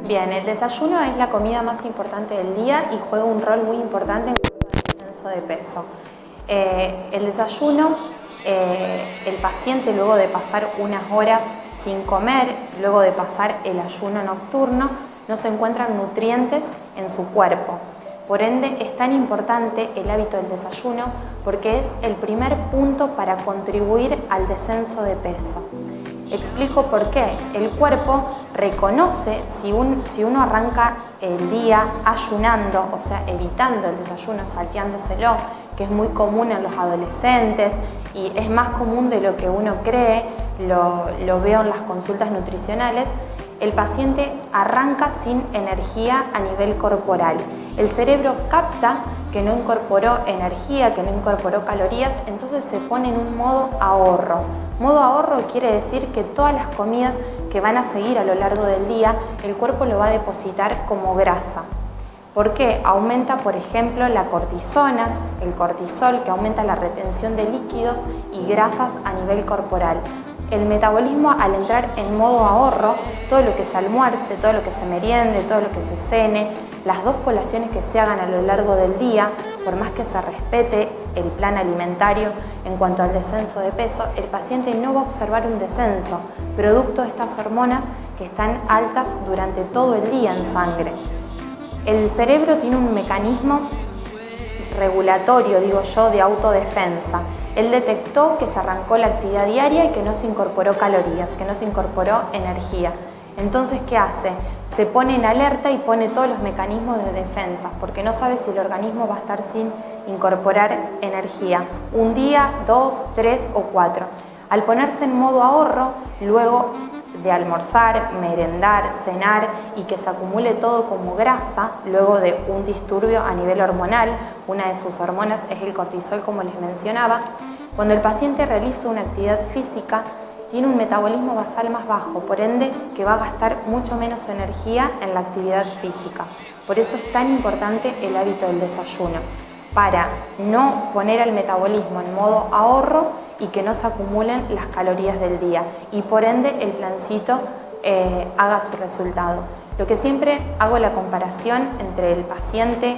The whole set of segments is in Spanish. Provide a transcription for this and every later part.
Bien, el desayuno es la comida más importante del día y juega un rol muy importante en cuanto al descenso de peso. El desayuno, el paciente luego de pasar unas horas sin comer, luego de pasar el ayuno nocturno, no se encuentran nutrientes en su cuerpo. Por ende, es tan importante el hábito del desayuno porque es el primer punto para contribuir al descenso de peso. Explico por qué. El cuerpo reconoce si uno arranca el día ayunando, o sea, evitando el desayuno, salteándoselo, que es muy común en los adolescentes y es más común de lo que uno cree, lo veo en las consultas nutricionales. El paciente arranca sin energía a nivel corporal. El cerebro capta que no incorporó energía, que no incorporó calorías, entonces se pone en un modo ahorro. Modo ahorro quiere decir que todas las comidas que van a seguir a lo largo del día, el cuerpo lo va a depositar como grasa. ¿Por qué? Aumenta, por ejemplo, la cortisona, el cortisol, que aumenta la retención de líquidos y grasas a nivel corporal. El metabolismo, al entrar en modo ahorro, todo lo que se almuerce, todo lo que se meriende, todo lo que se cene, las 2 colaciones que se hagan a lo largo del día, por más que se respete el plan alimentario en cuanto al descenso de peso, el paciente no va a observar un descenso, producto de estas hormonas que están altas durante todo el día en sangre. El cerebro tiene un mecanismo regulatorio, digo yo, de autodefensa. Él detectó que se arrancó la actividad diaria y que no se incorporó calorías, que no se incorporó energía. Entonces, ¿qué hace? Se pone en alerta y pone todos los mecanismos de defensa, porque no sabe si el organismo va a estar sin incorporar energía. Un día, 2, 3 o 4. Al ponerse en modo ahorro, luego de almorzar, merendar, cenar y que se acumule todo como grasa, luego de un disturbio a nivel hormonal, una de sus hormonas es el cortisol, como les mencionaba, cuando el paciente realiza una actividad física, tiene un metabolismo basal más bajo, por ende que va a gastar mucho menos energía en la actividad física. Por eso es tan importante el hábito del desayuno, para no poner al metabolismo en modo ahorro y que no se acumulen las calorías del día y por ende el plancito haga su resultado. Lo que siempre hago la comparación entre el paciente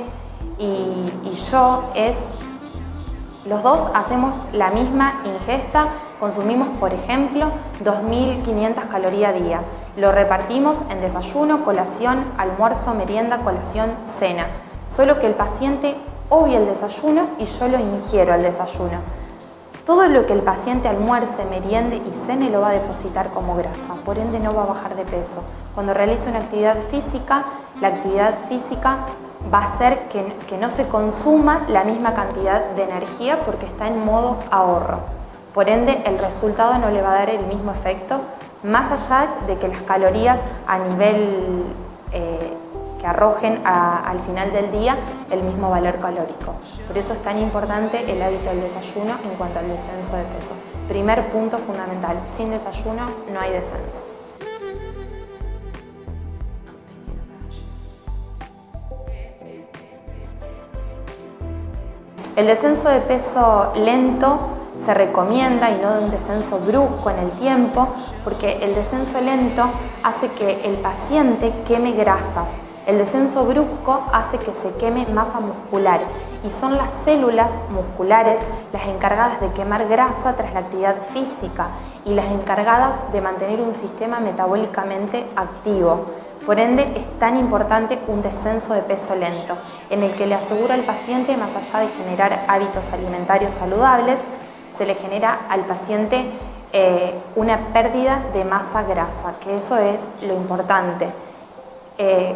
y yo es, los dos hacemos la misma ingesta, consumimos por ejemplo 2.500 calorías día, lo repartimos en desayuno, colación, almuerzo, merienda, colación, cena, solo que el paciente obvia el desayuno y yo lo ingiero al desayuno. Todo lo que el paciente almuerce, meriende y cene lo va a depositar como grasa, por ende no va a bajar de peso. Cuando realice una actividad física, la actividad física va a hacer que no se consuma la misma cantidad de energía porque está en modo ahorro. Por ende, el resultado no le va a dar el mismo efecto, más allá de que las calorías a nivel que arrojen al final del día el mismo valor calórico. Por eso es tan importante el hábito del desayuno en cuanto al descenso de peso. Primer punto fundamental, sin desayuno no hay descenso. El descenso de peso lento se recomienda y no de un descenso brusco en el tiempo, porque el descenso lento hace que el paciente queme grasas. El descenso brusco hace que se queme masa muscular y son las células musculares las encargadas de quemar grasa tras la actividad física y las encargadas de mantener un sistema metabólicamente activo. Por ende, es tan importante un descenso de peso lento, en el que le asegura al paciente, más allá de generar hábitos alimentarios saludables, se le genera al paciente una pérdida de masa grasa, que eso es lo importante.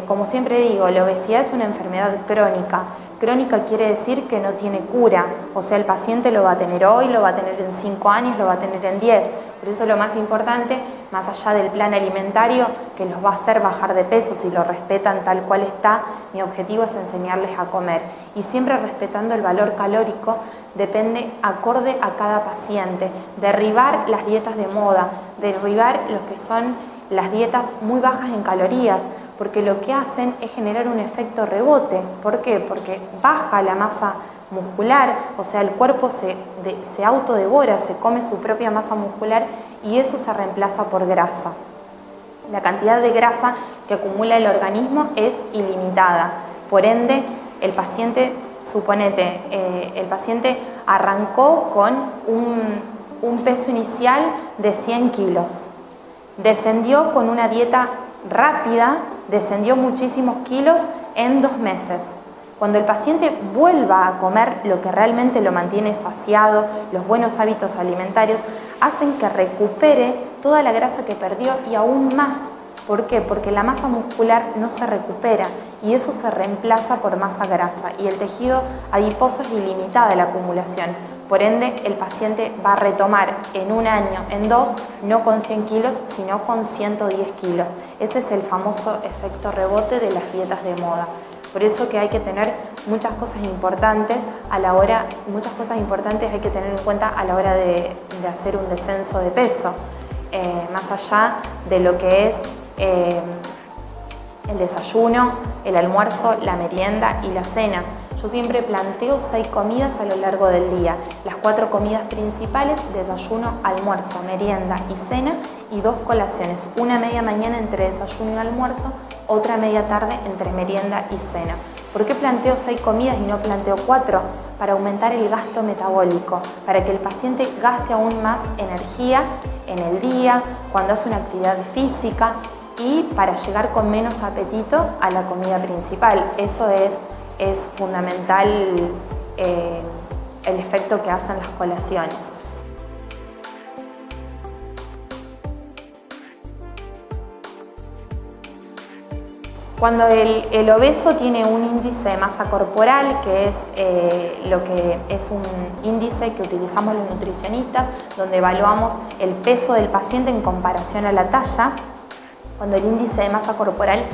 Como siempre digo, la obesidad es una enfermedad crónica. Crónica quiere decir que no tiene cura, o sea, el paciente lo va a tener hoy, lo va a tener en 5 años, lo va a tener en 10. Por eso lo más importante, más allá del plan alimentario, que los va a hacer bajar de peso si lo respetan tal cual está, mi objetivo es enseñarles a comer. Y siempre respetando el valor calórico, depende acorde a cada paciente. Derribar las dietas de moda, derribar lo que son las dietas muy bajas en calorías, porque lo que hacen es generar un efecto rebote. ¿Por qué? Porque baja la masa muscular, o sea, el cuerpo se autodevora, se come su propia masa muscular y eso se reemplaza por grasa. La cantidad de grasa que que acumula el organismo es ilimitada. Por ende, el paciente, suponete, el paciente arrancó con un peso inicial de 100 kilos. Descendió con una dieta rápida, descendió muchísimos kilos en 2 meses. Cuando el paciente vuelva a comer lo que realmente lo mantiene saciado, los buenos hábitos alimentarios, hacen que recupere toda la grasa que perdió y aún más. ¿Por qué? Porque la masa muscular no se recupera y eso se reemplaza por masa grasa y el tejido adiposo es ilimitada la acumulación. Por ende, el paciente va a retomar en 1 año, en 2, no con 100 kilos, sino con 110 kilos. Ese es el famoso efecto rebote de las dietas de moda. Por eso que hay que tener muchas cosas importantes hay que tener en cuenta a la hora de hacer un descenso de peso, más allá de lo que es el desayuno, el almuerzo, la merienda y la cena. Yo siempre planteo 6 comidas a lo largo del día. Las 4 comidas principales, desayuno, almuerzo, merienda y cena, y 2 colaciones. Una media mañana entre desayuno y almuerzo, otra media tarde entre merienda y cena. ¿Por qué planteo 6 comidas y no planteo 4? Para aumentar el gasto metabólico, para que el paciente gaste aún más energía en el día, cuando hace una actividad física, y para llegar con menos apetito a la comida principal. Eso es fundamental, el efecto que hacen las colaciones. Cuando el obeso tiene un índice de masa corporal, que es lo que es un índice que utilizamos los nutricionistas, donde evaluamos el peso del paciente en comparación a la talla. Cuando el índice de masa corporal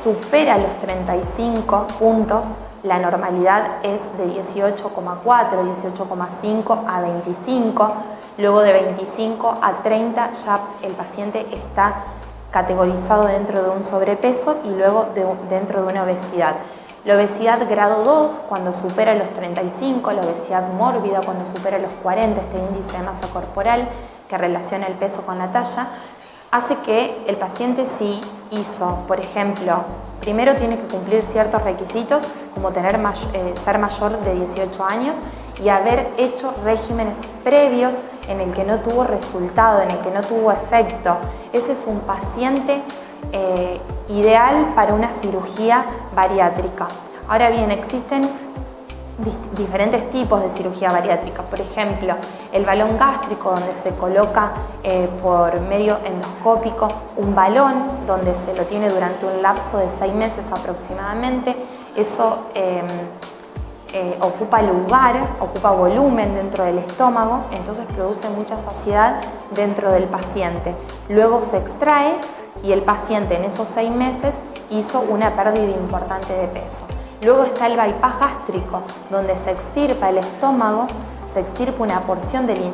supera los 35 puntos, la normalidad es de 18,4, 18,5 a 25. Luego de 25 a 30 ya el paciente está categorizado dentro de un sobrepeso y luego dentro de una obesidad. La obesidad grado 2, cuando supera los 35, la obesidad mórbida cuando supera los 40, este índice de masa corporal que relaciona el peso con la talla, hace que el paciente, si hizo, por ejemplo, primero tiene que cumplir ciertos requisitos, como ser mayor de 18 años y haber hecho regímenes previos en el que no tuvo resultado, en el que no tuvo efecto. Ese es un paciente ideal para una cirugía bariátrica. Ahora bien, existen diferentes tipos de cirugía bariátrica. Por ejemplo, el balón gástrico, donde se coloca por medio endoscópico un balón, donde se lo tiene durante un lapso de 6 meses aproximadamente. Eso ocupa lugar, ocupa volumen dentro del estómago, entonces produce mucha saciedad dentro del paciente. Luego se extrae y el paciente en esos 6 meses hizo una pérdida importante de peso. Luego está el bypass gástrico, donde se extirpa el estómago, se extirpa una porción del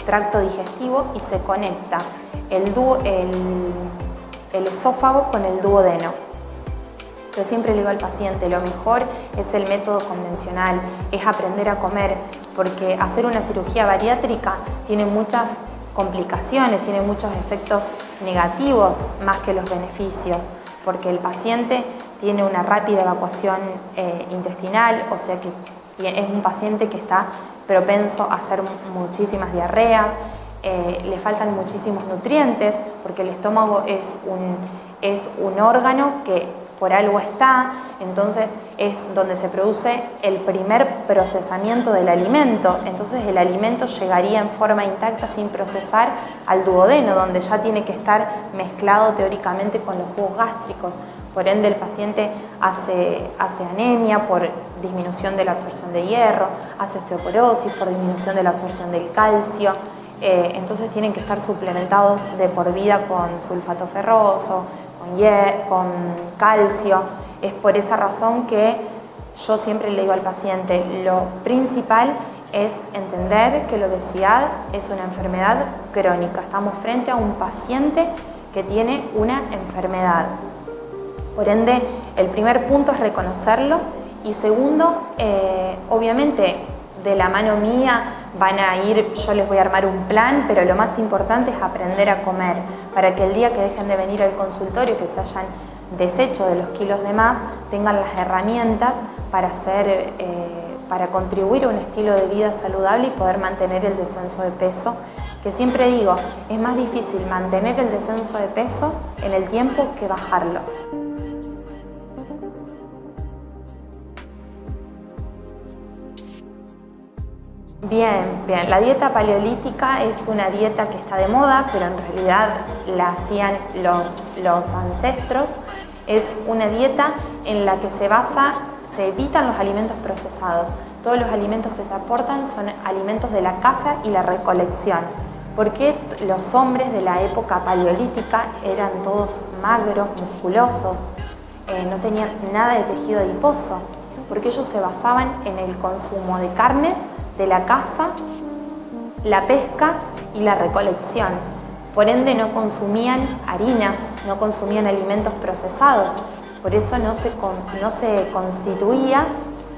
tracto digestivo y se conecta el esófago con el duodeno. Yo siempre le digo al paciente, lo mejor es el método convencional, es aprender a comer, porque hacer una cirugía bariátrica tiene muchas complicaciones, tiene muchos efectos negativos más que los beneficios, porque el paciente tiene una rápida evacuación intestinal, o sea que es un paciente que está propenso a hacer muchísimas diarreas, le faltan muchísimos nutrientes, porque el estómago es un órgano que por algo está, entonces es donde se produce el primer procesamiento del alimento, entonces el alimento llegaría en forma intacta sin procesar al duodeno, donde ya tiene que estar mezclado teóricamente con los jugos gástricos. Por ende, el paciente hace anemia por disminución de la absorción de hierro, hace osteoporosis por disminución de la absorción del calcio, entonces tienen que estar suplementados de por vida con sulfato ferroso, con calcio. Es por esa razón que yo siempre le digo al paciente, lo principal es entender que la obesidad es una enfermedad crónica. Estamos frente a un paciente que tiene una enfermedad. Por ende, el primer punto es reconocerlo y segundo, obviamente de la mano mía van a ir, yo les voy a armar un plan, pero lo más importante es aprender a comer para que el día que dejen de venir al consultorio, que se hayan desecho de los kilos de más tengan las herramientas para contribuir a un estilo de vida saludable y poder mantener el descenso de peso, que siempre digo, es más difícil mantener el descenso de peso en el tiempo que bajarlo. Bien, la dieta paleolítica es una dieta que está de moda, pero en realidad la hacían los ancestros. Es una dieta en la que se evitan los alimentos procesados. Todos los alimentos que se aportan son alimentos de la caza y la recolección. Porque los hombres de la época paleolítica eran todos magros, musculosos, no tenían nada de tejido adiposo, porque ellos se basaban en el consumo de carnes, de la caza, la pesca y la recolección. Por ende no consumían harinas, no consumían alimentos procesados, por eso no se constituía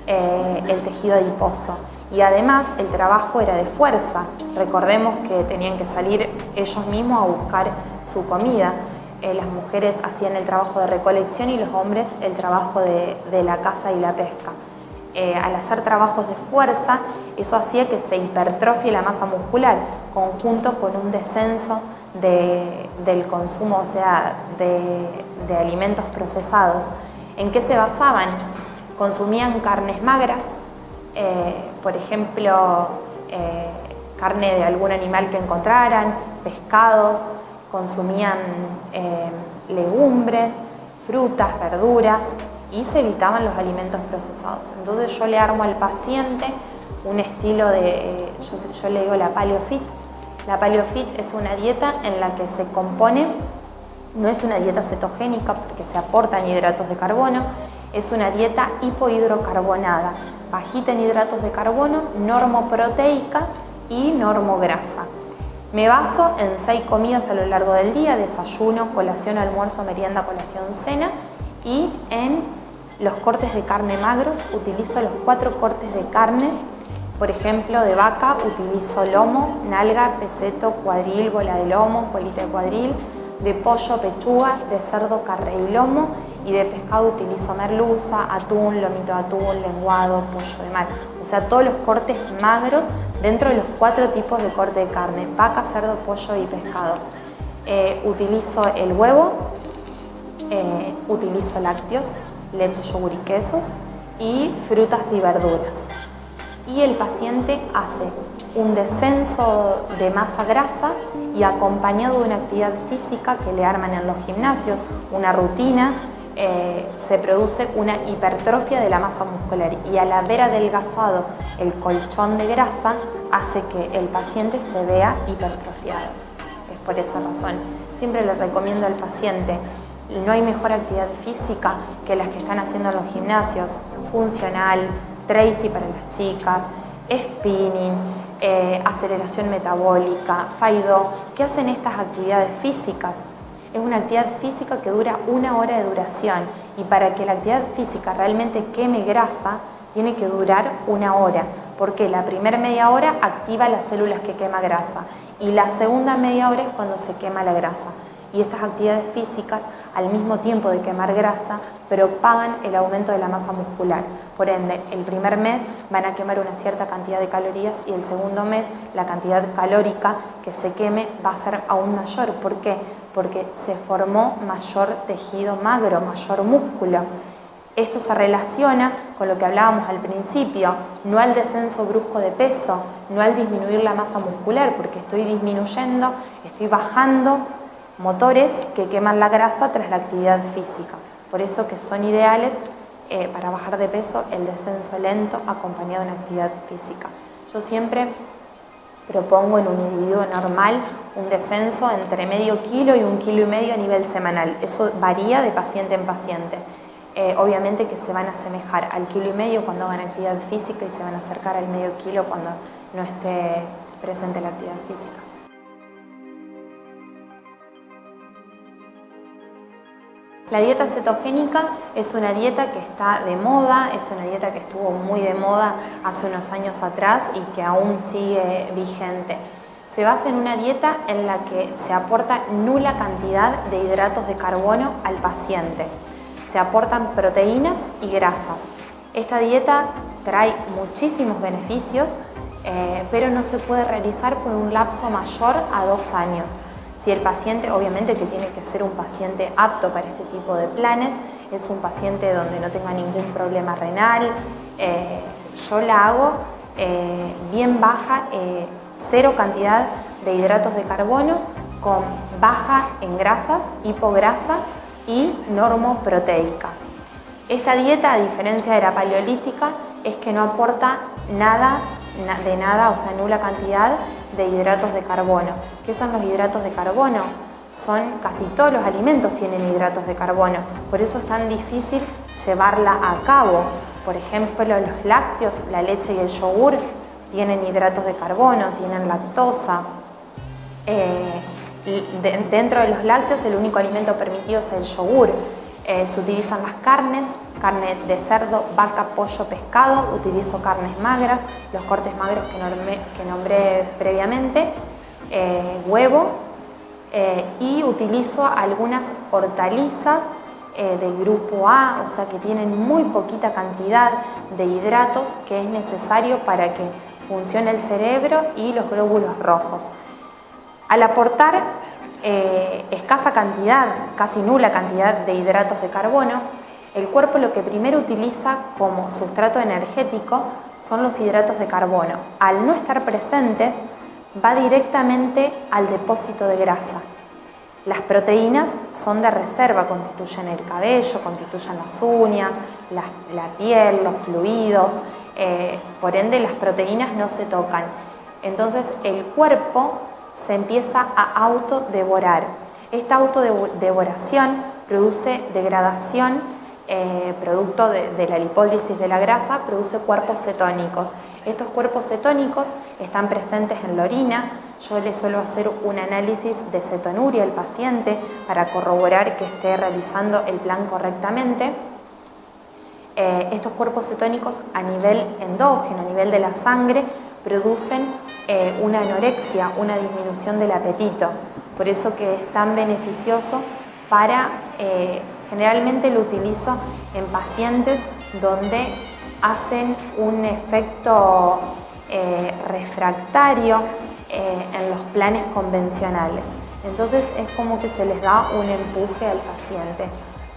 el tejido adiposo. Y además el trabajo era de fuerza. Recordemos que tenían que salir ellos mismos a buscar su comida. Las mujeres hacían el trabajo de recolección y los hombres el trabajo de la caza y la pesca. Al hacer trabajos de fuerza, eso hacía que se hipertrofie la masa muscular, conjunto con un descenso del consumo, o sea, de alimentos procesados. ¿En qué se basaban? Consumían carnes magras, por ejemplo, carne de algún animal que encontraran, pescados, consumían legumbres, frutas, verduras, y se evitaban los alimentos procesados. Entonces yo le armo al paciente un estilo yo le digo la Paleo Fit. La Paleo Fit es una dieta en la que se compone, no es una dieta cetogénica porque se aportan hidratos de carbono, es una dieta hipohidrocarbonada, bajita en hidratos de carbono, normoproteica y normograsa. Me baso en 6 comidas a lo largo del día: desayuno, colación, almuerzo, merienda, colación, cena, y en los cortes de carne magros utilizo los 4 cortes de carne. Por ejemplo, de vaca utilizo lomo, nalga, peseto, cuadril, bola de lomo, colita de cuadril. De pollo, pechuga. De cerdo, carre y lomo. Y de pescado utilizo merluza, atún, lomito de atún, lenguado, pollo de mar. O sea, todos los cortes magros dentro de los 4 tipos de corte de carne: vaca, cerdo, pollo y pescado. Utilizo el huevo, utilizo lácteos, leche, yogur y quesos, y frutas y verduras. Y el paciente hace un descenso de masa grasa y acompañado de una actividad física que le arman en los gimnasios, una rutina, se produce una hipertrofia de la masa muscular, y al haber adelgazado el colchón de grasa hace que el paciente se vea hipertrofiado. Es por esa razón. Siempre le recomiendo al paciente: no hay mejor actividad física que las que están haciendo en los gimnasios: funcional, tracy para las chicas, spinning, aceleración metabólica, Faido. ¿Qué hacen estas actividades físicas? Es una actividad física que dura 1 hora de duración, y para que la actividad física realmente queme grasa tiene que durar 1 hora, porque la primera media hora activa las células que quema grasa y la segunda media hora es cuando se quema la grasa. Y estas actividades físicas, al mismo tiempo de quemar grasa, propagan el aumento de la masa muscular. Por ende, el primer mes van a quemar una cierta cantidad de calorías y el segundo mes la cantidad calórica que se queme va a ser aún mayor. ¿Por qué? Porque se formó mayor tejido magro, mayor músculo. Esto se relaciona con lo que hablábamos al principio, no al descenso brusco de peso, no al disminuir la masa muscular, porque estoy disminuyendo, estoy bajando motores que queman la grasa tras la actividad física. Por eso que son ideales para bajar de peso el descenso lento acompañado de una actividad física. Yo siempre propongo en un individuo normal un descenso entre medio kilo y 1,5 kilos a nivel semanal. Eso varía de paciente en paciente. Obviamente que se van a asemejar al 1,5 kilos cuando hagan actividad física y se van a acercar al medio kilo cuando no esté presente la actividad física. La dieta cetogénica es una dieta que está de moda, es una dieta que estuvo muy de moda hace unos años atrás y que aún sigue vigente. Se basa en una dieta en la que se aporta nula cantidad de hidratos de carbono al paciente. Se aportan proteínas y grasas. Esta dieta trae muchísimos beneficios, pero no se puede realizar por un lapso mayor a 2 años. Si el paciente, obviamente que tiene que ser un paciente apto para este tipo de planes, es un paciente donde no tenga ningún problema renal, yo la hago bien baja, 0 cantidad de hidratos de carbono, con baja en grasas, hipograsa y normoproteica. Esta dieta, a diferencia de la paleolítica, es que no aporta nada, o sea, nula cantidad de hidratos de carbono. ¿Qué son los hidratos de carbono? Casi todos los alimentos tienen hidratos de carbono, por eso es tan difícil llevarla a cabo. Por ejemplo, los lácteos, la leche y el yogur tienen hidratos de carbono, tienen lactosa. Dentro de los lácteos el único alimento permitido es el yogur. Se utilizan las carne de cerdo, vaca, pollo, pescado. Utilizo carnes magras, los cortes magros que nombré previamente, huevo, y utilizo algunas hortalizas del grupo A, o sea que tienen muy poquita cantidad de hidratos que es necesario para que funcione el cerebro y los glóbulos rojos. Al aportar escasa cantidad, casi nula cantidad de hidratos de carbono, el cuerpo lo que primero utiliza como sustrato energético son los hidratos de carbono. Al no estar presentes, va directamente al depósito de grasa. Las proteínas son de reserva, constituyen el cabello, constituyen las uñas, la piel, los fluidos, por ende las proteínas no se tocan. Entonces el cuerpo se empieza a autodevorar. Esta autodevoración produce degradación, producto de la lipólisis de la grasa, produce cuerpos cetónicos. Estos cuerpos cetónicos están presentes en la orina. Yo le suelo hacer un análisis de cetonuria al paciente para corroborar que esté realizando el plan correctamente. Estos cuerpos cetónicos a nivel endógeno, a nivel de la sangre, producen una anorexia, una disminución del apetito. Por eso que es tan beneficioso para, generalmente lo utilizo en pacientes donde hacen un efecto refractario en los planes convencionales. Entonces es como que se les da un empuje al paciente.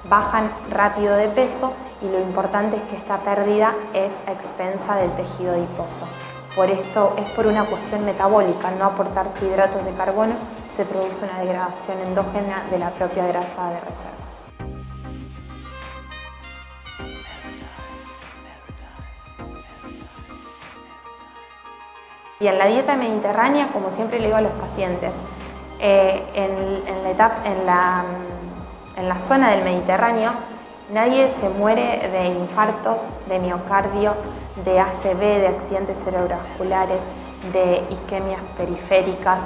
Bajan rápido de peso y lo importante es que esta pérdida es a expensa del tejido adiposo. Por esto es por una cuestión metabólica. Al no aportarse hidratos de carbono, se produce una degradación endógena de la propia grasa de reserva. Y en la dieta mediterránea, como siempre le digo a los pacientes, en la zona del Mediterráneo nadie se muere de infartos, de miocardio, de ACV, de accidentes cerebrovasculares, de isquemias periféricas.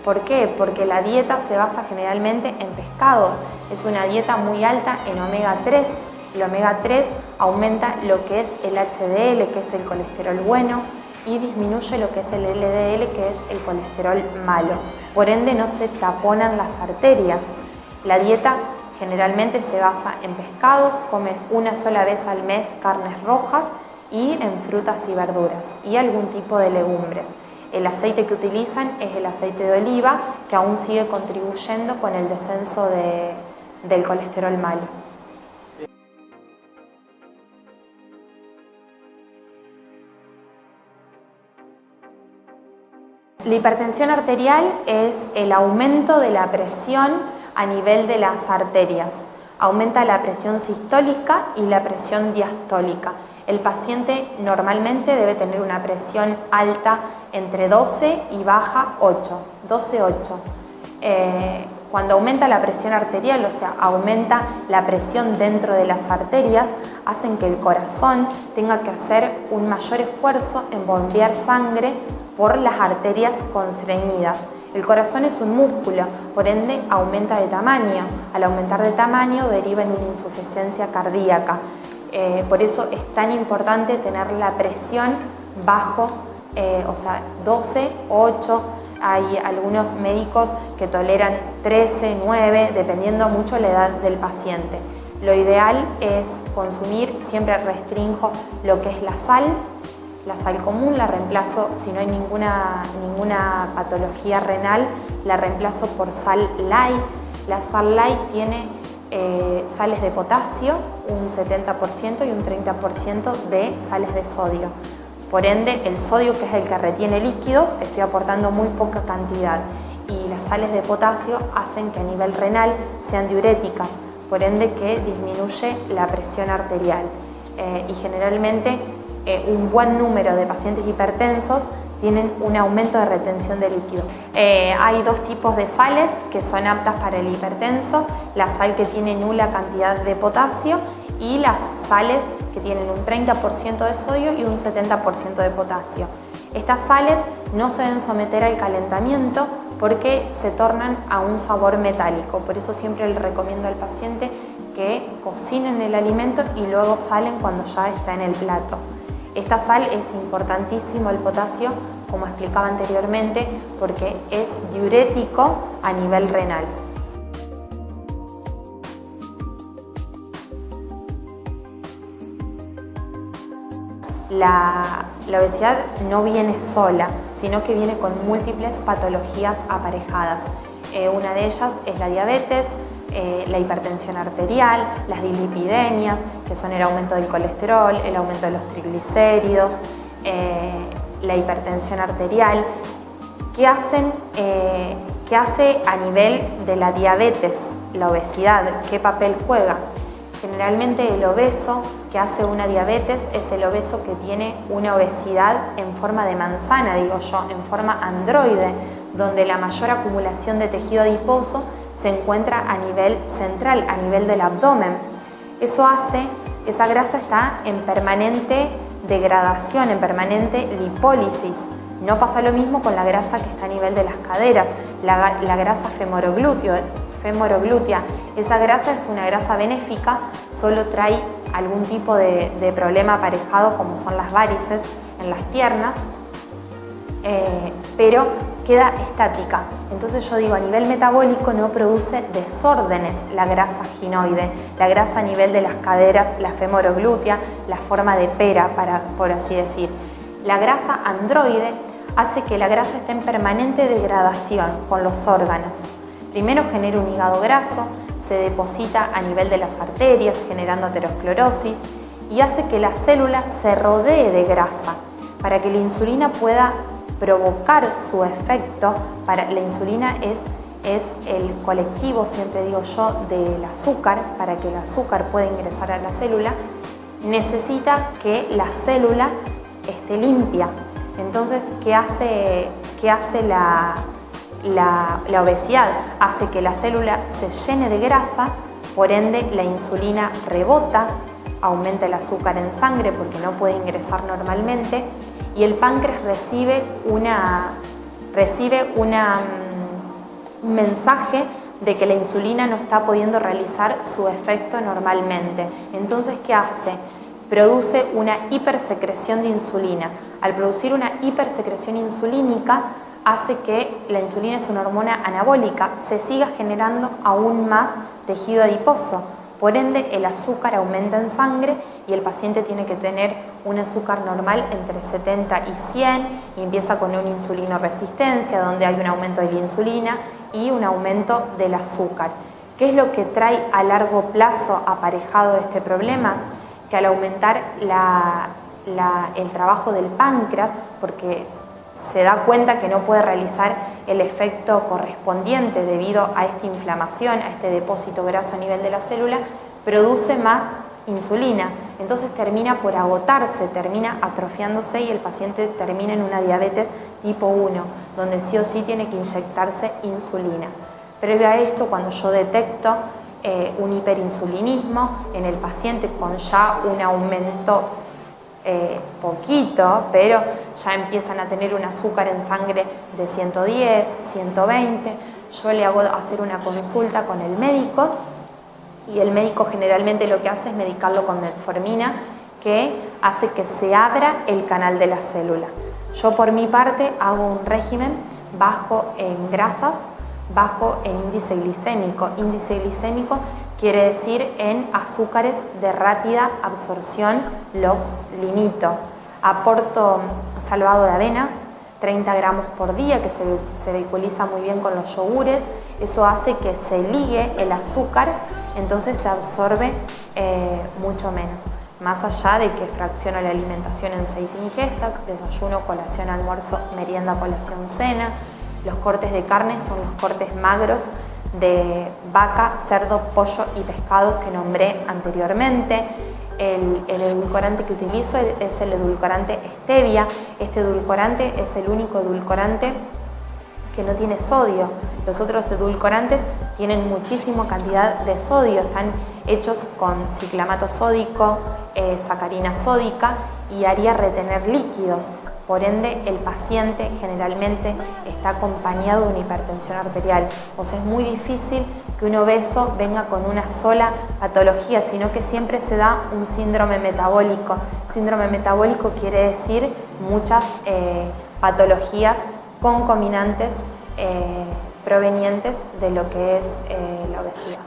¿Por qué? Porque la dieta se basa generalmente en pescados. Es una dieta muy alta en omega 3. El omega 3 aumenta lo que es el HDL, que es el colesterol bueno, y disminuye lo que es el LDL, que es el colesterol malo. Por ende no se taponan las arterias. La dieta generalmente se basa en pescados, comen una sola vez al mes carnes rojas y en frutas y verduras y algún tipo de legumbres. El aceite que utilizan es el aceite de oliva, que aún sigue contribuyendo con el descenso del colesterol malo. La hipertensión arterial es el aumento de la presión a nivel de las arterias. Aumenta la presión sistólica y la presión diastólica. El paciente normalmente debe tener una presión alta entre 12 y baja 8, 12-8. Cuando aumenta la presión arterial, o sea, aumenta la presión dentro de las arterias, hacen que el corazón tenga que hacer un mayor esfuerzo en bombear sangre por las arterias constreñidas. El corazón es un músculo, por ende aumenta de tamaño. Al aumentar de tamaño deriva en una insuficiencia cardíaca. Por eso es tan importante tener la presión bajo o sea, 12, 8, hay algunos médicos que toleran 13, 9, dependiendo mucho la edad del paciente. Lo ideal es consumir, siempre restringo lo que es la sal común, la reemplazo, si no hay ninguna patología renal, la reemplazo por sal light. La sal light tiene sales de potasio, un 70% y un 30% de sales de sodio. Por ende, el sodio, que es el que retiene líquidos, estoy aportando muy poca cantidad. Y las sales de potasio hacen que a nivel renal sean diuréticas, por ende que disminuye la presión arterial. Y generalmente un buen número de pacientes hipertensos tienen un aumento de retención de líquido. Hay dos tipos de sales que son aptas para el hipertenso: la sal que tiene nula cantidad de potasio y las sales que tienen un 30% de sodio y un 70% de potasio. Estas sales no se deben someter al calentamiento porque se tornan a un sabor metálico. Por eso siempre le recomiendo al paciente que cocinen el alimento y luego salen cuando ya está en el plato. Esta sal es importantísimo, el potasio, como explicaba anteriormente, porque es diurético a nivel renal. La obesidad no viene sola, sino que viene con múltiples patologías aparejadas. Una de ellas es la diabetes, la hipertensión arterial, las dislipidemias, que son el aumento del colesterol, el aumento de los triglicéridos, la hipertensión arterial. ¿Qué hace a nivel de la diabetes la obesidad? ¿Qué papel juega? Generalmente el obeso que hace una diabetes es el obeso que tiene una obesidad en forma de manzana, digo yo, en forma androide, donde la mayor acumulación de tejido adiposo se encuentra a nivel central, a nivel del abdomen. Eso hace, esa grasa está en permanente degradación, en permanente lipólisis. No pasa lo mismo con la grasa que está a nivel de las caderas, la grasa femoroglútea. Esa grasa es una grasa benéfica, solo trae algún tipo de problema aparejado, como son las varices en las piernas, pero queda estática. Entonces yo digo, a nivel metabólico no produce desórdenes la grasa ginoide, la grasa a nivel de las caderas, la femoroglútea, la forma de pera, por así decir. La grasa androide hace que la grasa esté en permanente degradación con los órganos. Primero genera un hígado graso, se deposita a nivel de las arterias generando aterosclerosis y hace que la célula se rodee de grasa para que la insulina pueda provocar su efecto. La insulina es el colectivo, siempre digo yo, del azúcar. Para que el azúcar pueda ingresar a la célula, necesita que la célula esté limpia. Entonces, ¿qué hace la obesidad? Hace que la célula se llene de grasa, por ende la insulina rebota, aumenta el azúcar en sangre porque no puede ingresar normalmente, y el páncreas recibe un mensaje de que la insulina no está pudiendo realizar su efecto normalmente. Entonces, ¿qué hace? Produce una hipersecreción de insulina. Al producir una hipersecreción insulínica, hace que la insulina, es una hormona anabólica, se siga generando aún más tejido adiposo. Por ende, el azúcar aumenta en sangre y el paciente tiene que tener un azúcar normal entre 70 y 100 y empieza con una insulinoresistencia, donde hay un aumento de la insulina y un aumento del azúcar. ¿Qué es lo que trae a largo plazo aparejado este problema? Que al aumentar el trabajo del páncreas, porque se da cuenta que no puede realizar el efecto correspondiente debido a esta inflamación, a este depósito graso a nivel de la célula, produce más insulina. Entonces termina por agotarse, termina atrofiándose y el paciente termina en una diabetes tipo 1, donde sí o sí tiene que inyectarse insulina. Previo a esto, cuando yo detecto un hiperinsulinismo en el paciente con ya un aumento poquito, pero ya empiezan a tener un azúcar en sangre de 110, 120, yo le hago hacer una consulta con el médico y el médico generalmente lo que hace es medicarlo con metformina, que hace que se abra el canal de la célula. Yo por mi parte hago un régimen bajo en grasas, bajo en índice glicémico. Índice glicémico quiere decir en azúcares de rápida absorción, los limito. Aporto salvado de avena, 30 gramos por día, que se vehiculiza muy bien con los yogures. Eso hace que se ligue el azúcar, entonces se absorbe mucho menos. Más allá de que fracciono la alimentación en 6 ingestas, desayuno, colación, almuerzo, merienda, colación, cena. Los cortes de carne son los cortes magros de vaca, cerdo, pollo y pescado que nombré anteriormente. El edulcorante que utilizo es el edulcorante stevia. Este edulcorante es el único edulcorante que no tiene sodio. Los otros edulcorantes tienen muchísima cantidad de sodio, están hechos con ciclamato sódico, sacarina sódica y haría retener líquidos. Por ende, el paciente generalmente está acompañado de una hipertensión arterial. O sea, es muy difícil que un obeso venga con una sola patología, sino que siempre se da un síndrome metabólico. Síndrome metabólico quiere decir muchas patologías concomitantes provenientes de lo que es la obesidad.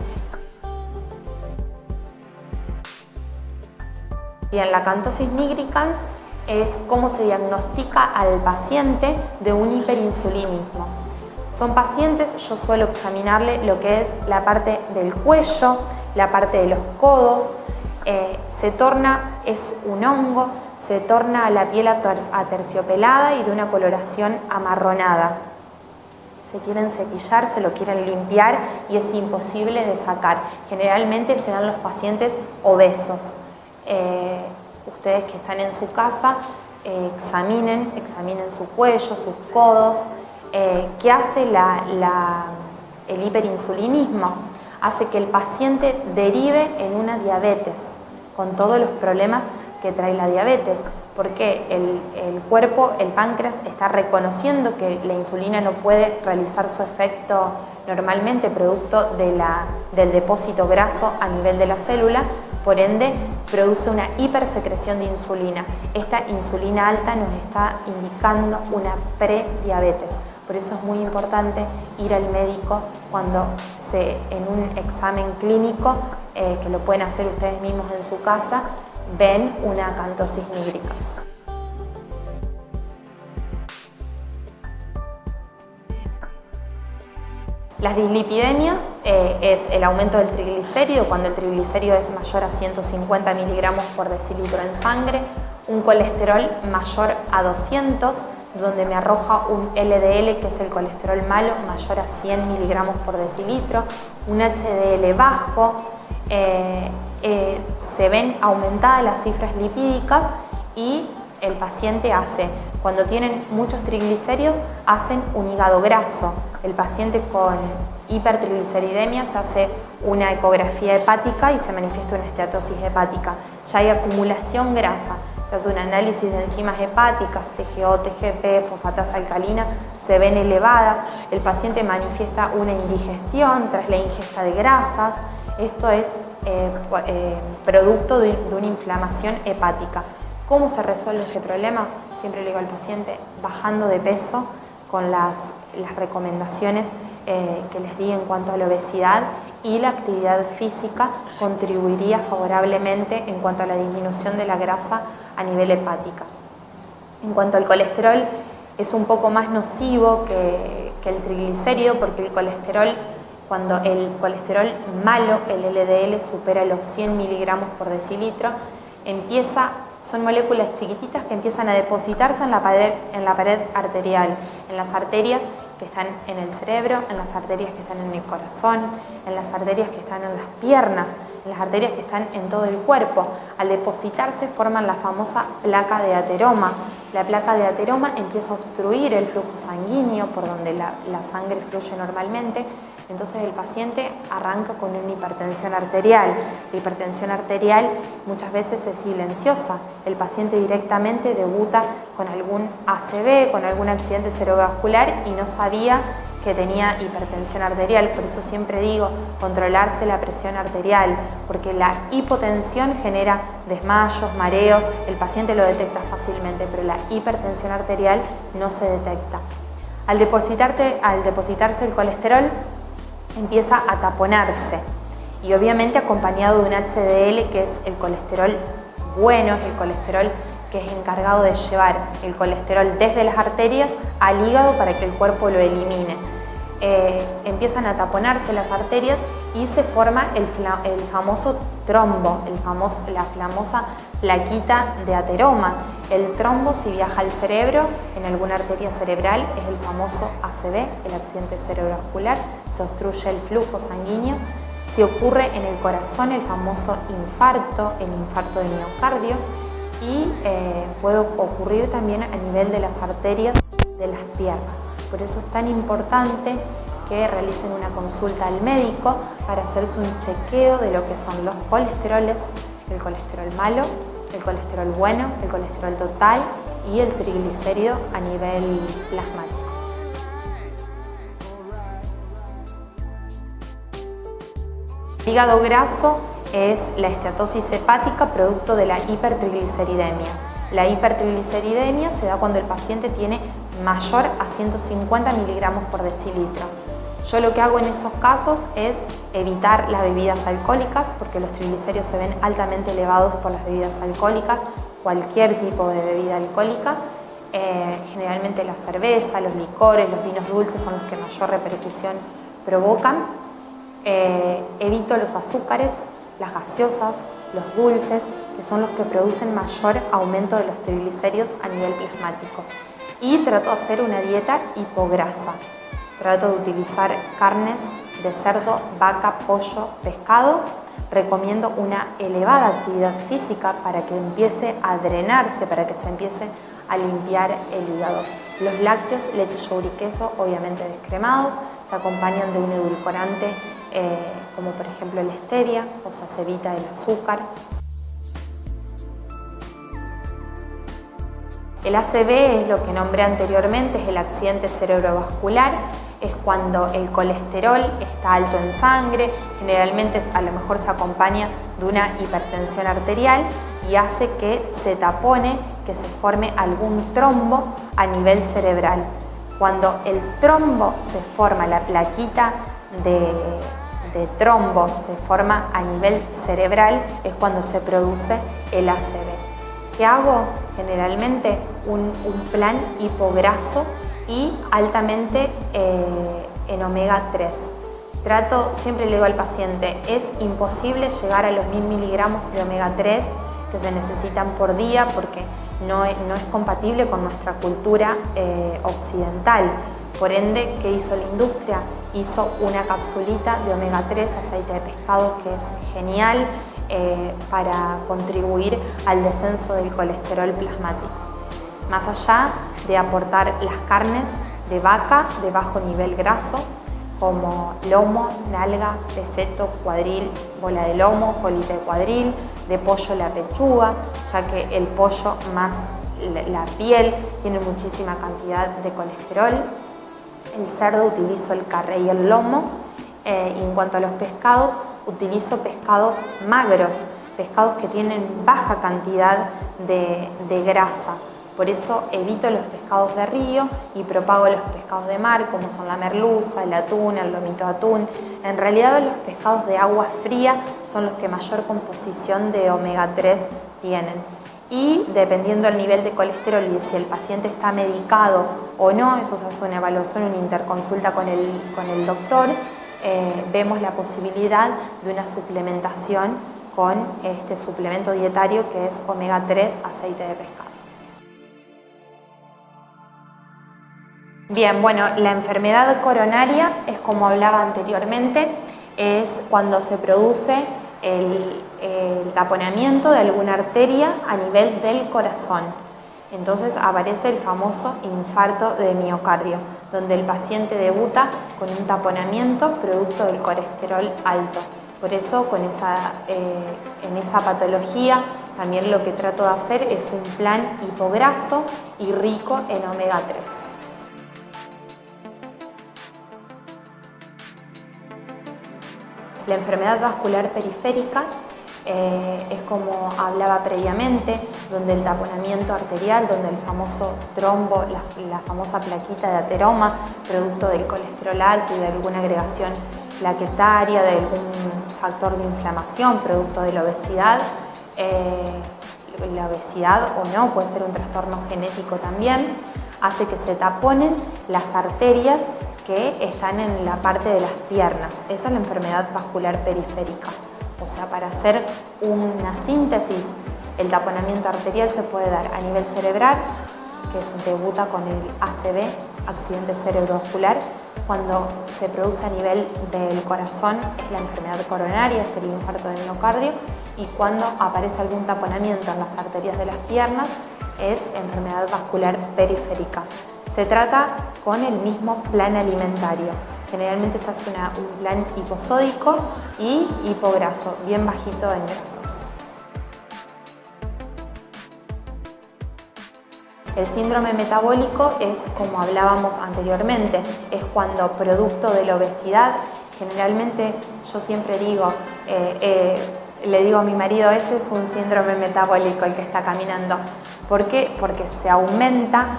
Bien, la acantosis nigricans es cómo se diagnostica al paciente de un hiperinsulinismo. Son pacientes, yo suelo examinarle lo que es la parte del cuello, la parte de los codos, es un hongo, se torna la piel aterciopelada y de una coloración amarronada. Se quieren cepillar, se lo quieren limpiar y es imposible de sacar. Generalmente se dan los pacientes obesos. Ustedes que están en su casa, examinen su cuello, sus codos. ¿Qué hace el hiperinsulinismo? Hace que el paciente derive en una diabetes, con todos los problemas que trae la diabetes, porque el cuerpo, el páncreas, está reconociendo que la insulina no puede realizar su efecto normalmente, producto del depósito graso a nivel de la célula. Por ende, produce una hipersecreción de insulina. Esta insulina alta nos está indicando una prediabetes. Por eso es muy importante ir al médico cuando en un examen clínico, que lo pueden hacer ustedes mismos en su casa, ven una acantosis nigricans. Las dislipidemias es el aumento del triglicérido, cuando el triglicérido es mayor a 150 miligramos por decilitro en sangre, un colesterol mayor a 200, donde me arroja un LDL, que es el colesterol malo, mayor a 100 miligramos por decilitro, un HDL bajo, se ven aumentadas las cifras lipídicas y el paciente cuando tienen muchos triglicéridos, hacen un hígado graso. El paciente con hipertrigliceridemia se hace una ecografía hepática y se manifiesta una esteatosis hepática. Ya hay acumulación grasa, se hace un análisis de enzimas hepáticas, TGO, TGP, fosfatasa alcalina, se ven elevadas. El paciente manifiesta una indigestión tras la ingesta de grasas. Esto es producto de una inflamación hepática. ¿Cómo se resuelve este problema? Siempre le digo al paciente, bajando de peso con las recomendaciones que les di en cuanto a la obesidad, y la actividad física contribuiría favorablemente en cuanto a la disminución de la grasa a nivel hepática. En cuanto al colesterol, es un poco más nocivo que el triglicérido, porque cuando el colesterol malo, el LDL, supera los 100 miligramos por decilitro, son moléculas chiquititas que empiezan a depositarse en la pared arterial, en las arterias que están en el cerebro, en las arterias que están en el corazón, en las arterias que están en las piernas, en las arterias que están en todo el cuerpo. Al depositarse forman la famosa placa de ateroma. La placa de ateroma empieza a obstruir el flujo sanguíneo por donde la sangre fluye normalmente. Entonces el paciente arranca con una hipertensión arterial. La hipertensión arterial muchas veces es silenciosa. El paciente directamente debuta con algún ACV, con algún accidente cerebrovascular, y no sabía que tenía hipertensión arterial. Por eso siempre digo controlarse la presión arterial, porque la hipotensión genera desmayos, mareos, el paciente lo detecta fácilmente, pero la hipertensión arterial no se detecta. Al depositarse el colesterol, empieza a taponarse y obviamente acompañado de un HDL, que es el colesterol bueno, es el colesterol que es encargado de llevar el colesterol desde las arterias al hígado para que el cuerpo lo elimine. Empiezan a taponarse las arterias y se forma el famoso trombo, la famosa plaquita de ateroma. El trombo, si viaja al cerebro, en alguna arteria cerebral, es el famoso ACV, el accidente cerebrovascular, se obstruye el flujo sanguíneo. Si ocurre en el corazón, el famoso infarto, el infarto de miocardio, y puede ocurrir también a nivel de las arterias de las piernas. Por eso es tan importante que realicen una consulta al médico para hacerse un chequeo de lo que son los colesteroles, el colesterol malo, el colesterol bueno, el colesterol total y el triglicérido a nivel plasmático. El hígado graso es la esteatosis hepática producto de la hipertrigliceridemia. La hipertrigliceridemia se da cuando el paciente tiene mayor a 150 miligramos por decilitro. Yo lo que hago en esos casos es evitar las bebidas alcohólicas, porque los triglicéridos se ven altamente elevados por las bebidas alcohólicas, cualquier tipo de bebida alcohólica. Generalmente la cerveza, los licores, los vinos dulces son los que mayor repercusión provocan. Evito los azúcares, las gaseosas, los dulces, que son los que producen mayor aumento de los triglicéridos a nivel plasmático. Y trato de hacer una dieta hipograsa. Trato de utilizar carnes de cerdo, vaca, pollo, pescado. Recomiendo una elevada actividad física para que empiece a drenarse, para que se empiece a limpiar el hígado. Los lácteos, leche, yogur y queso, obviamente descremados, se acompañan de un edulcorante como por ejemplo la stevia, o sea, se evita el azúcar. El ACV es lo que nombré anteriormente, es el accidente cerebrovascular, es cuando el colesterol está alto en sangre, generalmente a lo mejor se acompaña de una hipertensión arterial y hace que se tapone, que se forme algún trombo a nivel cerebral. Cuando el trombo se forma, la plaquita de trombo se forma a nivel cerebral, es cuando se produce el ACV. ¿Qué hago? Generalmente un plan hipograso y altamente en omega 3. Siempre le digo al paciente, es imposible llegar a los 1000 miligramos de omega 3 que se necesitan por día porque no es compatible con nuestra cultura occidental. Por ende, ¿qué hizo la industria? Hizo una capsulita de omega 3, aceite de pescado, que es genial para contribuir al descenso del colesterol plasmático. Más allá de aportar las carnes de vaca de bajo nivel graso, como lomo, nalga, peseto, cuadril, bola de lomo, colita de cuadril, de pollo la pechuga, ya que el pollo más la piel tiene muchísima cantidad de colesterol. El cerdo utilizo el carré y el lomo. Y en cuanto a los pescados, utilizo pescados magros, pescados que tienen baja cantidad de grasa. Por eso evito los pescados de río y propago los pescados de mar, como son la merluza, el atún, el lomito de atún. En realidad los pescados de agua fría son los que mayor composición de omega 3 tienen. Y dependiendo del nivel de colesterol y si el paciente está medicado o no, eso se hace una evaluación, una interconsulta con el doctor, vemos la posibilidad de una suplementación con este suplemento dietario que es omega 3 aceite de pescado. Bien, bueno, la enfermedad coronaria es, como hablaba anteriormente, es cuando se produce el taponamiento de alguna arteria a nivel del corazón. Entonces aparece el famoso infarto de miocardio, donde el paciente debuta con un taponamiento producto del colesterol alto. Por eso en esa patología también lo que trato de hacer es un plan hipograso y rico en omega 3. La enfermedad vascular periférica es como hablaba previamente, donde el taponamiento arterial, donde el famoso trombo, la famosa plaquita de ateroma, producto del colesterol alto y de alguna agregación plaquetaria, de algún factor de inflamación, producto de la obesidad o no, puede ser un trastorno genético también, hace que se taponen las arterias que están en la parte de las piernas. Esa es la enfermedad vascular periférica. O sea, para hacer una síntesis, el taponamiento arterial se puede dar a nivel cerebral, que se debuta con el ACV, accidente cerebrovascular. Cuando se produce a nivel del corazón es la enfermedad coronaria, es el infarto del miocardio, y cuando aparece algún taponamiento en las arterias de las piernas es enfermedad vascular periférica. Se trata con el mismo plan alimentario. Generalmente se hace un plan hiposódico y hipograso, bien bajito en grasas. El síndrome metabólico es, como hablábamos anteriormente, es cuando producto de la obesidad, generalmente yo siempre digo, le digo a mi marido, ese es un síndrome metabólico el que está caminando. ¿Por qué? Porque se aumenta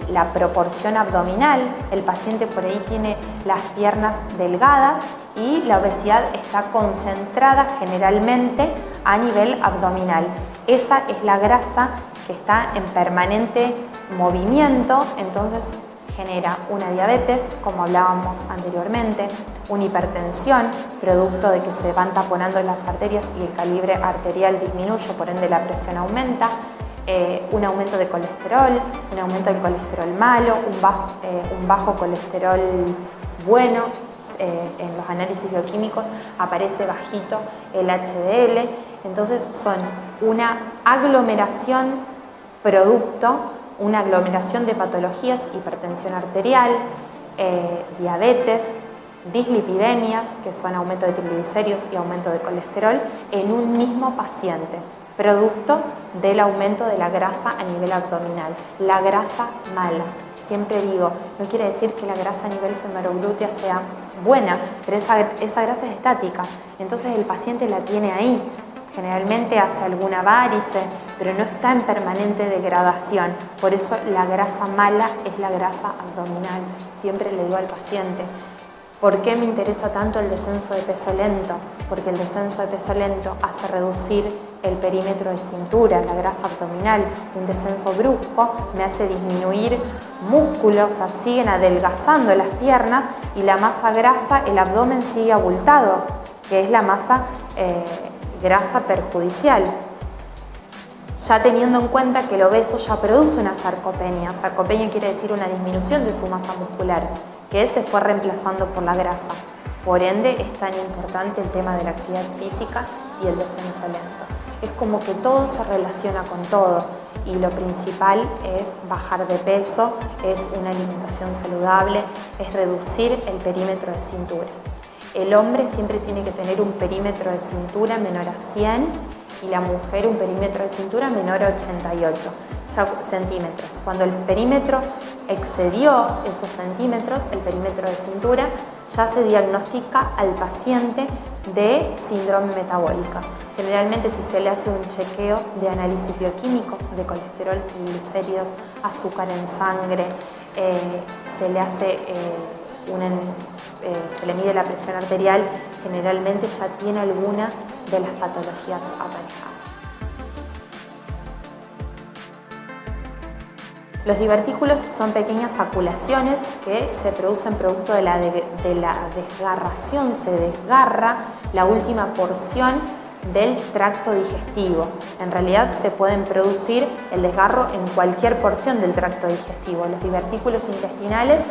la proporción abdominal, el paciente por ahí tiene las piernas delgadas y la obesidad está concentrada generalmente a nivel abdominal. Esa es la grasa que está en permanente movimiento, entonces genera una diabetes, como hablábamos anteriormente, una hipertensión, producto de que se van taponando las arterias y el calibre arterial disminuye, por ende la presión aumenta, un aumento de colesterol, un aumento del colesterol malo, un bajo colesterol bueno, en los análisis bioquímicos aparece bajito el HDL, entonces son una aglomeración una aglomeración de patologías, hipertensión arterial, diabetes, dislipidemias, que son aumento de triglicéridos y aumento de colesterol, en un mismo paciente, producto del aumento de la grasa a nivel abdominal, la grasa mala. Siempre digo, no quiere decir que la grasa a nivel femoroglútea sea buena, pero esa grasa es estática, entonces el paciente la tiene ahí. Generalmente hace alguna varice, pero no está en permanente degradación. Por eso la grasa mala es la grasa abdominal. Siempre le digo al paciente, ¿por qué me interesa tanto el descenso de peso lento? Porque el descenso de peso lento hace reducir el perímetro de cintura, la grasa abdominal. Un descenso brusco me hace disminuir músculos, o sea, siguen adelgazando las piernas y la masa grasa, el abdomen sigue abultado, que es la masa grasa perjudicial, ya teniendo en cuenta que el obeso ya produce una sarcopenia. Sarcopenia quiere decir una disminución de su masa muscular, que se fue reemplazando por la grasa. Por ende, es tan importante el tema de la actividad física y el descenso lento. Es como que todo se relaciona con todo y lo principal es bajar de peso, es una alimentación saludable, es reducir el perímetro de cintura. El hombre siempre tiene que tener un perímetro de cintura menor a 100 y la mujer un perímetro de cintura menor a 88 centímetros. Cuando el perímetro excedió esos centímetros, el perímetro de cintura, ya se diagnostica al paciente de síndrome metabólica. Generalmente si se le hace un chequeo de análisis bioquímicos, de colesterol, triglicéridos, azúcar en sangre, se le hace se le mide la presión arterial, generalmente ya tiene alguna de las patologías aparejadas. Los divertículos son pequeñas aculaciones que se producen producto de la desgarración, se desgarra la última porción del tracto digestivo. En realidad se pueden producir el desgarro en cualquier porción del tracto digestivo. Los divertículos intestinales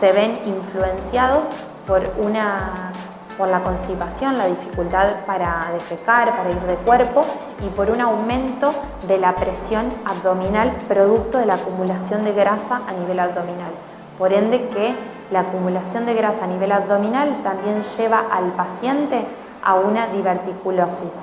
se ven influenciados por la constipación, la dificultad para defecar, para ir de cuerpo y por un aumento de la presión abdominal producto de la acumulación de grasa a nivel abdominal. Por ende que la acumulación de grasa a nivel abdominal también lleva al paciente a una diverticulosis.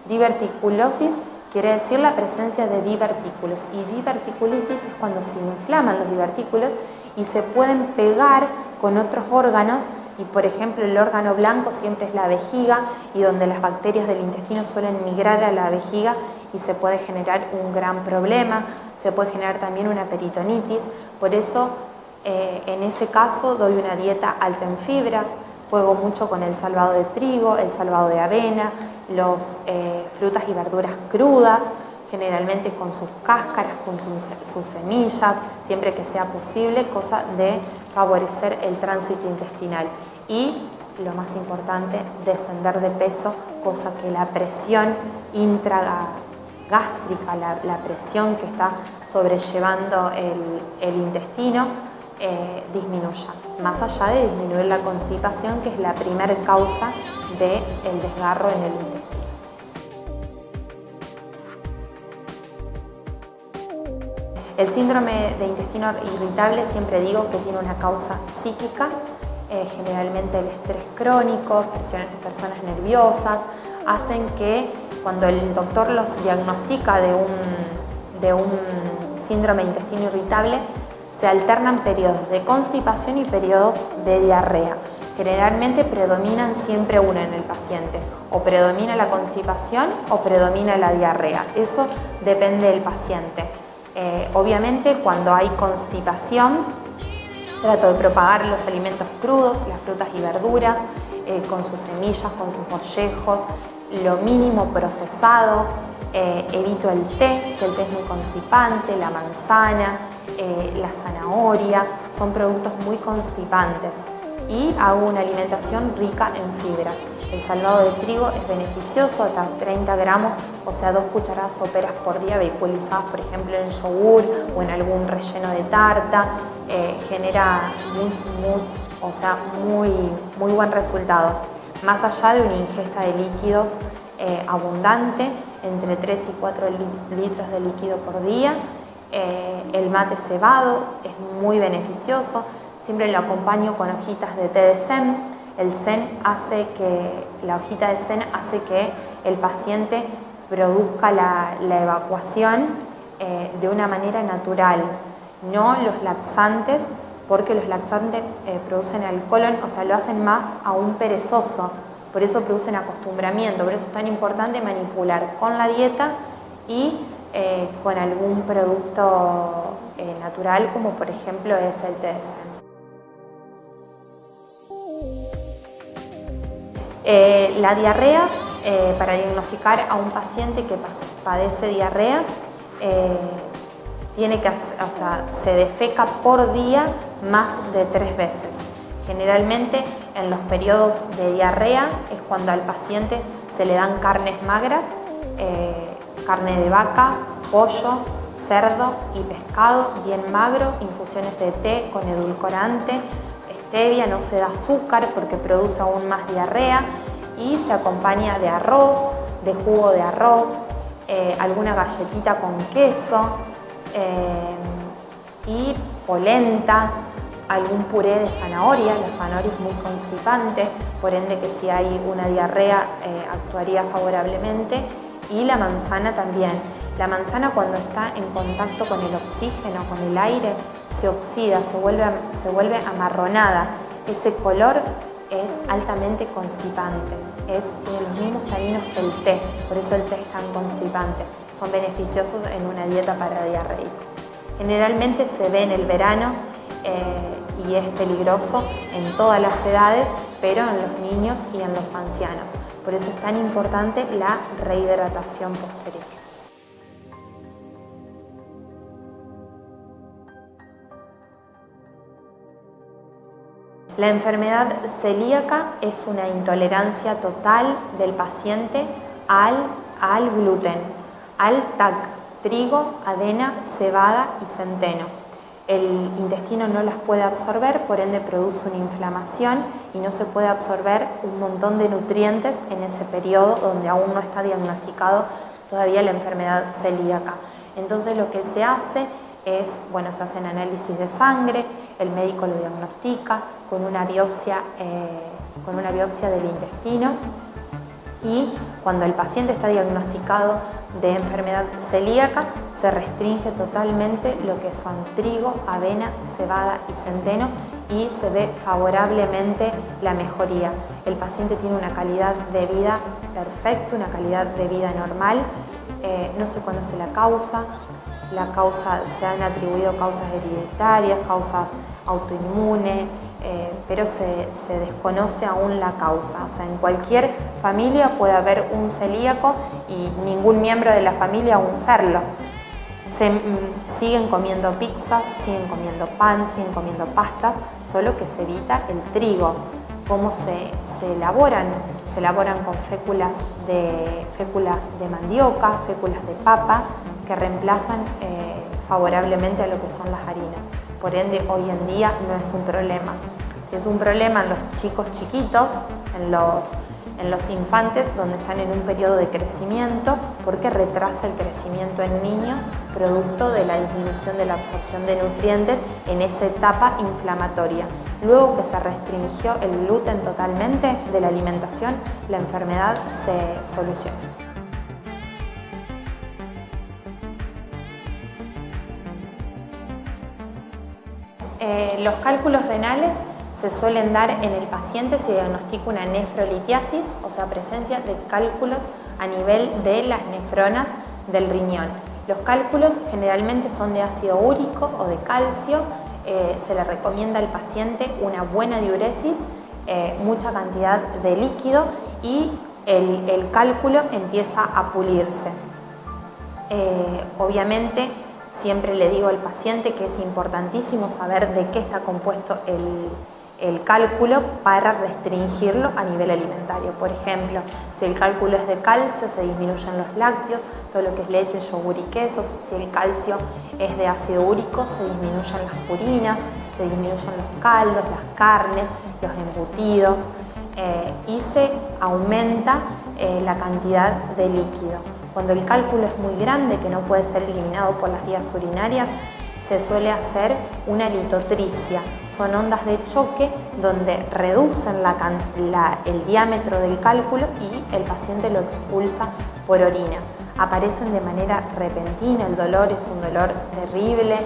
Diverticulosis quiere decir la presencia de divertículos y diverticulitis es cuando se inflaman los divertículos y se pueden pegar con otros órganos Y por ejemplo el órgano blanco siempre es la vejiga y donde las bacterias del intestino suelen migrar a la vejiga y se puede generar un gran problema, se puede generar también una peritonitis. Por eso en ese caso doy una dieta alta en fibras, juego mucho con el salvado de trigo, el salvado de avena, los frutas y verduras crudas, generalmente con sus cáscaras, con sus semillas, siempre que sea posible, cosa de favorecer el tránsito intestinal. Y lo más importante, descender de peso, cosa que la presión intragástrica, la presión que está sobrellevando el intestino, disminuya, más allá de disminuir la constipación, que es la primera causa del desgarro en el intestino. El síndrome de intestino irritable siempre digo que tiene una causa psíquica, generalmente el estrés crónico, personas nerviosas, hacen que cuando el doctor los diagnostica de un síndrome de intestino irritable, se alternan periodos de constipación y periodos de diarrea. Generalmente predominan siempre uno en el paciente, o predomina la constipación o predomina la diarrea. Eso depende del paciente. Obviamente cuando hay constipación trato de propagar los alimentos crudos, las frutas y verduras, con sus semillas, con sus mollejos, lo mínimo procesado, evito el té, que el té es muy constipante, la manzana, la zanahoria, son productos muy constipantes, y hago una alimentación rica en fibras. El salvado de trigo es beneficioso, hasta 30 gramos, o sea 2 cucharadas soperas por día, vehiculizadas por ejemplo en yogur o en algún relleno de tarta, genera muy buen resultado. Más allá de una ingesta de líquidos abundante, entre 3 y 4 litros de líquido por día. El mate cebado es muy beneficioso, siempre lo acompaño con hojitas de té de sen. El sen la hojita de sen hace que el paciente produzca la evacuación de una manera natural, no los laxantes, porque los laxantes producen al colon, o sea, lo hacen más a un perezoso, por eso producen acostumbramiento. Por eso es tan importante manipular con la dieta y con algún producto natural, como por ejemplo es el té de sen. La diarrea, para diagnosticar a un paciente que padece diarrea, se defeca por día más de 3 veces. Generalmente en los periodos de diarrea es cuando al paciente se le dan carnes magras, carne de vaca, pollo, cerdo y pescado bien magro, infusiones de té con edulcorante, stevia, no se da azúcar porque produce aún más diarrea, y se acompaña de arroz, de jugo de arroz, alguna galletita con queso y polenta, algún puré de zanahoria. La zanahoria es muy constipante, por ende que si hay una diarrea actuaría favorablemente, y la manzana también. La manzana, cuando está en contacto con el oxígeno, con el aire, se oxida, se vuelve amarronada. Ese color es altamente constipante, tiene los mismos taninos que el té, por eso el té es tan constipante. Son beneficiosos en una dieta paradiarreica. Generalmente se ve en el verano y es peligroso en todas las edades, pero en los niños y en los ancianos. Por eso es tan importante la rehidratación posterior. La enfermedad celíaca es una intolerancia total del paciente al gluten, al TAC, trigo, avena, cebada y centeno. El intestino no las puede absorber, por ende produce una inflamación y no se puede absorber un montón de nutrientes en ese periodo donde aún no está diagnosticado todavía la enfermedad celíaca. Entonces lo que se hace es, se hacen análisis de sangre, el médico lo diagnostica con una biopsia del intestino, y cuando el paciente está diagnosticado de enfermedad celíaca se restringe totalmente lo que son trigo, avena, cebada y centeno, y se ve favorablemente la mejoría. El paciente tiene una calidad de vida perfecta, una calidad de vida normal, no se conoce la causa, se han atribuido causas hereditarias, causas autoinmunes, pero se desconoce aún la causa. O sea, en cualquier familia puede haber un celíaco y ningún miembro de la familia aún serlo. Siguen comiendo pizzas, siguen comiendo pan, siguen comiendo pastas, solo que se evita el trigo. ¿Cómo se elaboran? Se elaboran con féculas de mandioca, féculas de papa, que reemplazan favorablemente a lo que son las harinas. Por ende, hoy en día no es un problema. Si es un problema en los chicos chiquitos, en los infantes, donde están en un periodo de crecimiento, porque retrasa el crecimiento en niños, producto de la disminución de la absorción de nutrientes en esa etapa inflamatoria. Luego que se restringió el gluten totalmente de la alimentación, la enfermedad se soluciona. Los cálculos renales se suelen dar en el paciente si diagnostica una nefrolitiasis, o sea, presencia de cálculos a nivel de las nefronas del riñón. Los cálculos generalmente son de ácido úrico o de calcio. Se le recomienda al paciente una buena diuresis, mucha cantidad de líquido y el cálculo empieza a pulirse. Obviamente, siempre le digo al paciente que es importantísimo saber de qué está compuesto el cálculo para restringirlo a nivel alimentario. Por ejemplo, si el cálculo es de calcio, se disminuyen los lácteos, todo lo que es leche, yogur y quesos. Si el calcio es de ácido úrico, se disminuyen las purinas, se disminuyen los caldos, las carnes, los embutidos y se aumenta la cantidad de líquido. Cuando el cálculo es muy grande, que no puede ser eliminado por las vías urinarias, se suele hacer una litotricia. Son ondas de choque donde reducen el diámetro del cálculo y el paciente lo expulsa por orina. Aparecen de manera repentina, el dolor es un dolor terrible.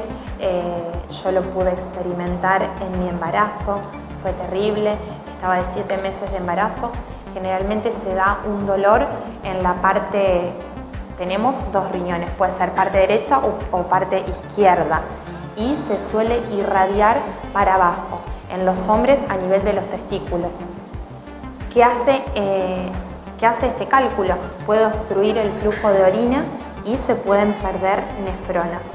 Yo lo pude experimentar en mi embarazo, fue terrible. Estaba de 7 meses de embarazo. Generalmente se da un dolor en la parte. Tenemos 2 riñones, puede ser parte derecha o parte izquierda, y se suele irradiar para abajo, en los hombres a nivel de los testículos. ¿Qué hace este cálculo? Puede obstruir el flujo de orina y se pueden perder nefronas.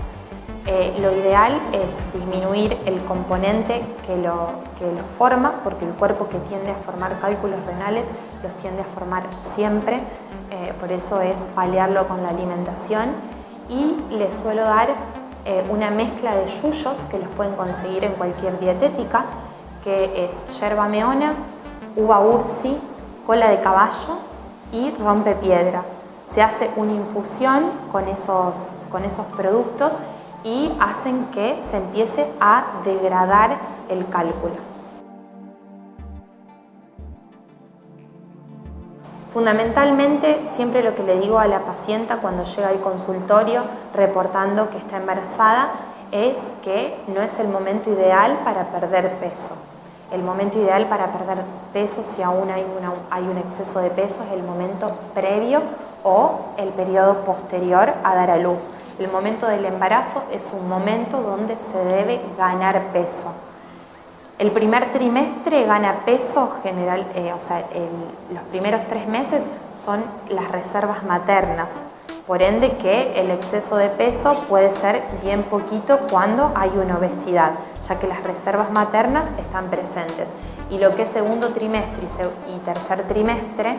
Lo ideal es disminuir el componente que lo forma, porque el cuerpo que tiende a formar cálculos renales los tiende a formar siempre. Por eso es paliarlo con la alimentación, y les suelo dar una mezcla de yuyos que los pueden conseguir en cualquier dietética, que es yerba meona, uva ursi, cola de caballo y rompepiedra. Se hace una infusión con esos productos y hacen que se empiece a degradar el cálculo. Fundamentalmente, siempre lo que le digo a la paciente cuando llega al consultorio reportando que está embarazada es que no es el momento ideal para perder peso. El momento ideal para perder peso, si aún hay un exceso de peso, es el momento previo o el periodo posterior a dar a luz. El momento del embarazo es un momento donde se debe ganar peso. El primer trimestre gana peso general, los primeros 3 meses son las reservas maternas. Por ende que el exceso de peso puede ser bien poquito cuando hay una obesidad, ya que las reservas maternas están presentes. Y lo que es segundo trimestre y tercer trimestre,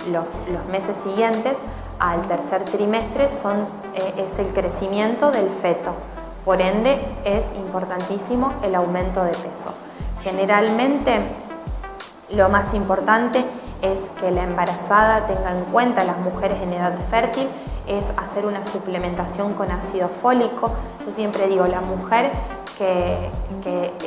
los meses siguientes al tercer trimestre es el crecimiento del feto. Por ende, es importantísimo el aumento de peso. Generalmente, lo más importante es que la embarazada tenga en cuenta, las mujeres en edad fértil, es hacer una suplementación con ácido fólico. Yo siempre digo, la mujer que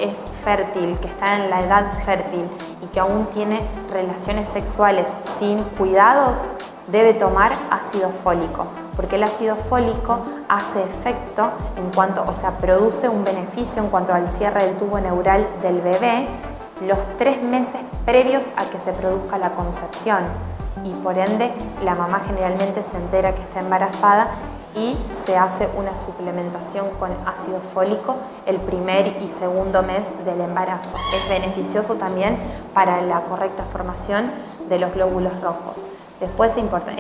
es fértil, que está en la edad fértil y que aún tiene relaciones sexuales sin cuidados, debe tomar ácido fólico, porque el ácido fólico hace efecto en cuanto, o sea, produce un beneficio en cuanto al cierre del tubo neural del bebé los 3 meses previos a que se produzca la concepción, y por ende la mamá generalmente se entera que está embarazada y se hace una suplementación con ácido fólico el primer y segundo mes del embarazo. Es beneficioso también para la correcta formación de los glóbulos rojos. Después es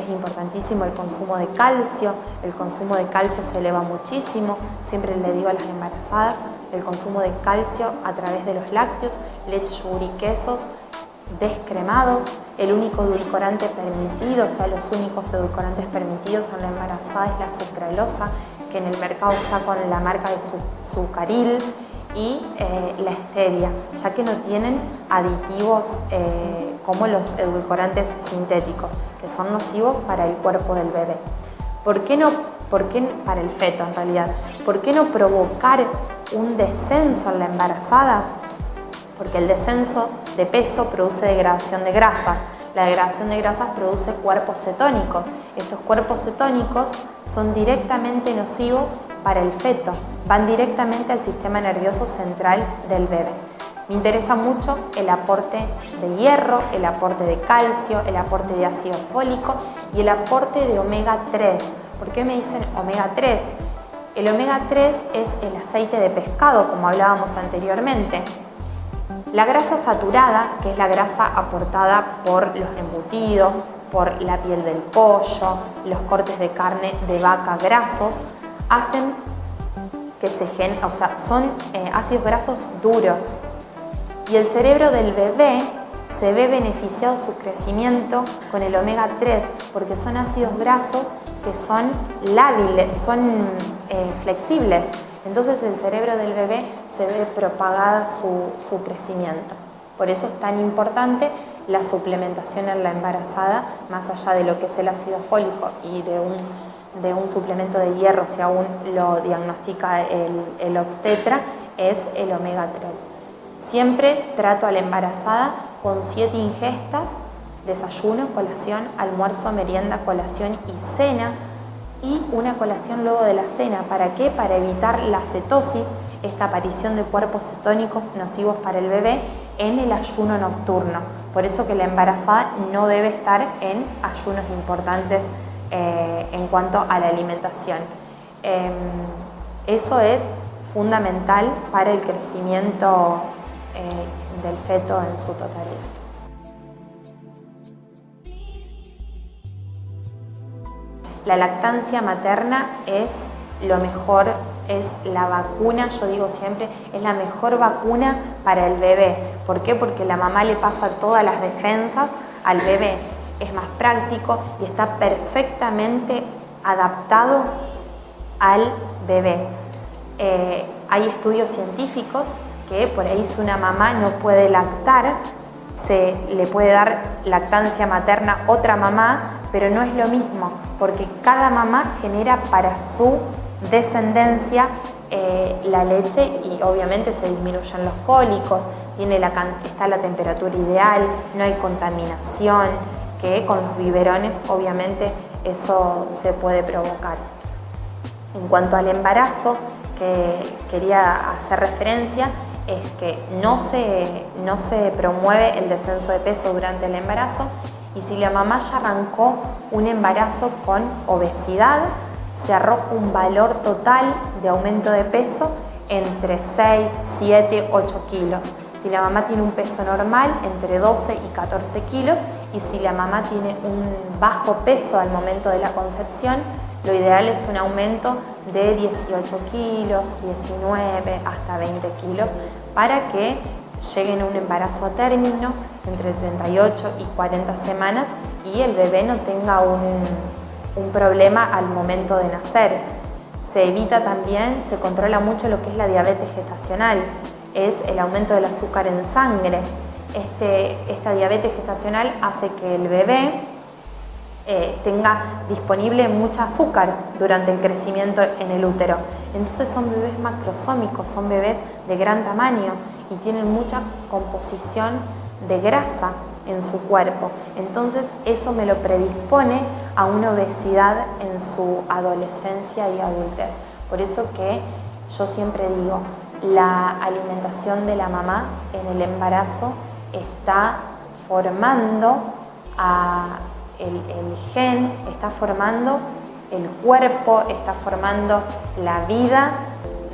importantísimo el consumo de calcio. El consumo de calcio se eleva muchísimo. Siempre le digo a las embarazadas el consumo de calcio a través de los lácteos, leche, yogur y quesos descremados. El único edulcorante permitido, o sea, los únicos edulcorantes permitidos en la embarazada es la sucralosa, que en el mercado está con la marca de Sucaril, y la stevia, ya que no tienen aditivos como los edulcorantes sintéticos, que son nocivos para el cuerpo del bebé. ¿Por qué para el feto en realidad? ¿Por qué no provocar un descenso en la embarazada? Porque el descenso de peso produce degradación de grasas. La degradación de grasas produce cuerpos cetónicos. Estos cuerpos cetónicos son directamente nocivos para el feto, van directamente al sistema nervioso central del bebé. Me interesa mucho el aporte de hierro, el aporte de calcio, el aporte de ácido fólico y el aporte de omega 3. ¿Por qué me dicen omega 3? El omega 3 es el aceite de pescado, como hablábamos anteriormente. La grasa saturada, que es la grasa aportada por los embutidos, por la piel del pollo, los cortes de carne de vaca grasos, hacen que son ácidos grasos duros. Y el cerebro del bebé se ve beneficiado su crecimiento con el omega 3, porque son ácidos grasos que son lábiles, son flexibles. Entonces el cerebro del bebé se ve propagada su crecimiento. Por eso es tan importante la suplementación en la embarazada, más allá de lo que es el ácido fólico y de un suplemento de hierro, si aún lo diagnostica el obstetra, es el omega 3. Siempre trato a la embarazada con 7 ingestas: desayuno, colación, almuerzo, merienda, colación y cena, y una colación luego de la cena. ¿Para qué? Para evitar la cetosis, esta aparición de cuerpos cetónicos nocivos para el bebé en el ayuno nocturno. Por eso que la embarazada no debe estar en ayunos importantes en cuanto a la alimentación. Eso es fundamental para el crecimiento del feto en su totalidad. La lactancia materna es lo mejor, es la vacuna, yo digo siempre, es la mejor vacuna para el bebé. ¿Por qué? Porque la mamá le pasa todas las defensas al bebé. Es más práctico y está perfectamente adaptado al bebé. Hay estudios científicos que por ahí, si una mamá no puede lactar, se le puede dar lactancia materna a otra mamá, pero no es lo mismo, porque cada mamá genera para su descendencia la leche, y obviamente se disminuyen los cólicos, está la temperatura ideal, no hay contaminación, que con los biberones obviamente eso se puede provocar. En cuanto al embarazo, que quería hacer referencia, es que no se promueve el descenso de peso durante el embarazo, y si la mamá ya arrancó un embarazo con obesidad, se arroja un valor total de aumento de peso entre 6, 7, 8 kilos. Si la mamá tiene un peso normal, entre 12 y 14 kilos, y si la mamá tiene un bajo peso al momento de la concepción, lo ideal es un aumento de 18 kilos, 19, hasta 20 kilos, para que lleguen a un embarazo a término entre 38 y 40 semanas y el bebé no tenga un problema al momento de nacer. Se evita también, se controla mucho lo que es la diabetes gestacional, es el aumento del azúcar en sangre. Esta diabetes gestacional hace que el bebé tenga disponible mucha azúcar durante el crecimiento en el útero. Entonces son bebés macrosómicos, son bebés de gran tamaño y tienen mucha composición de grasa. en su cuerpo. Entonces eso me lo predispone a una obesidad en su adolescencia y adultez. Por eso que yo siempre digo, la alimentación de la mamá en el embarazo está formando el gen, está formando el cuerpo, está formando la vida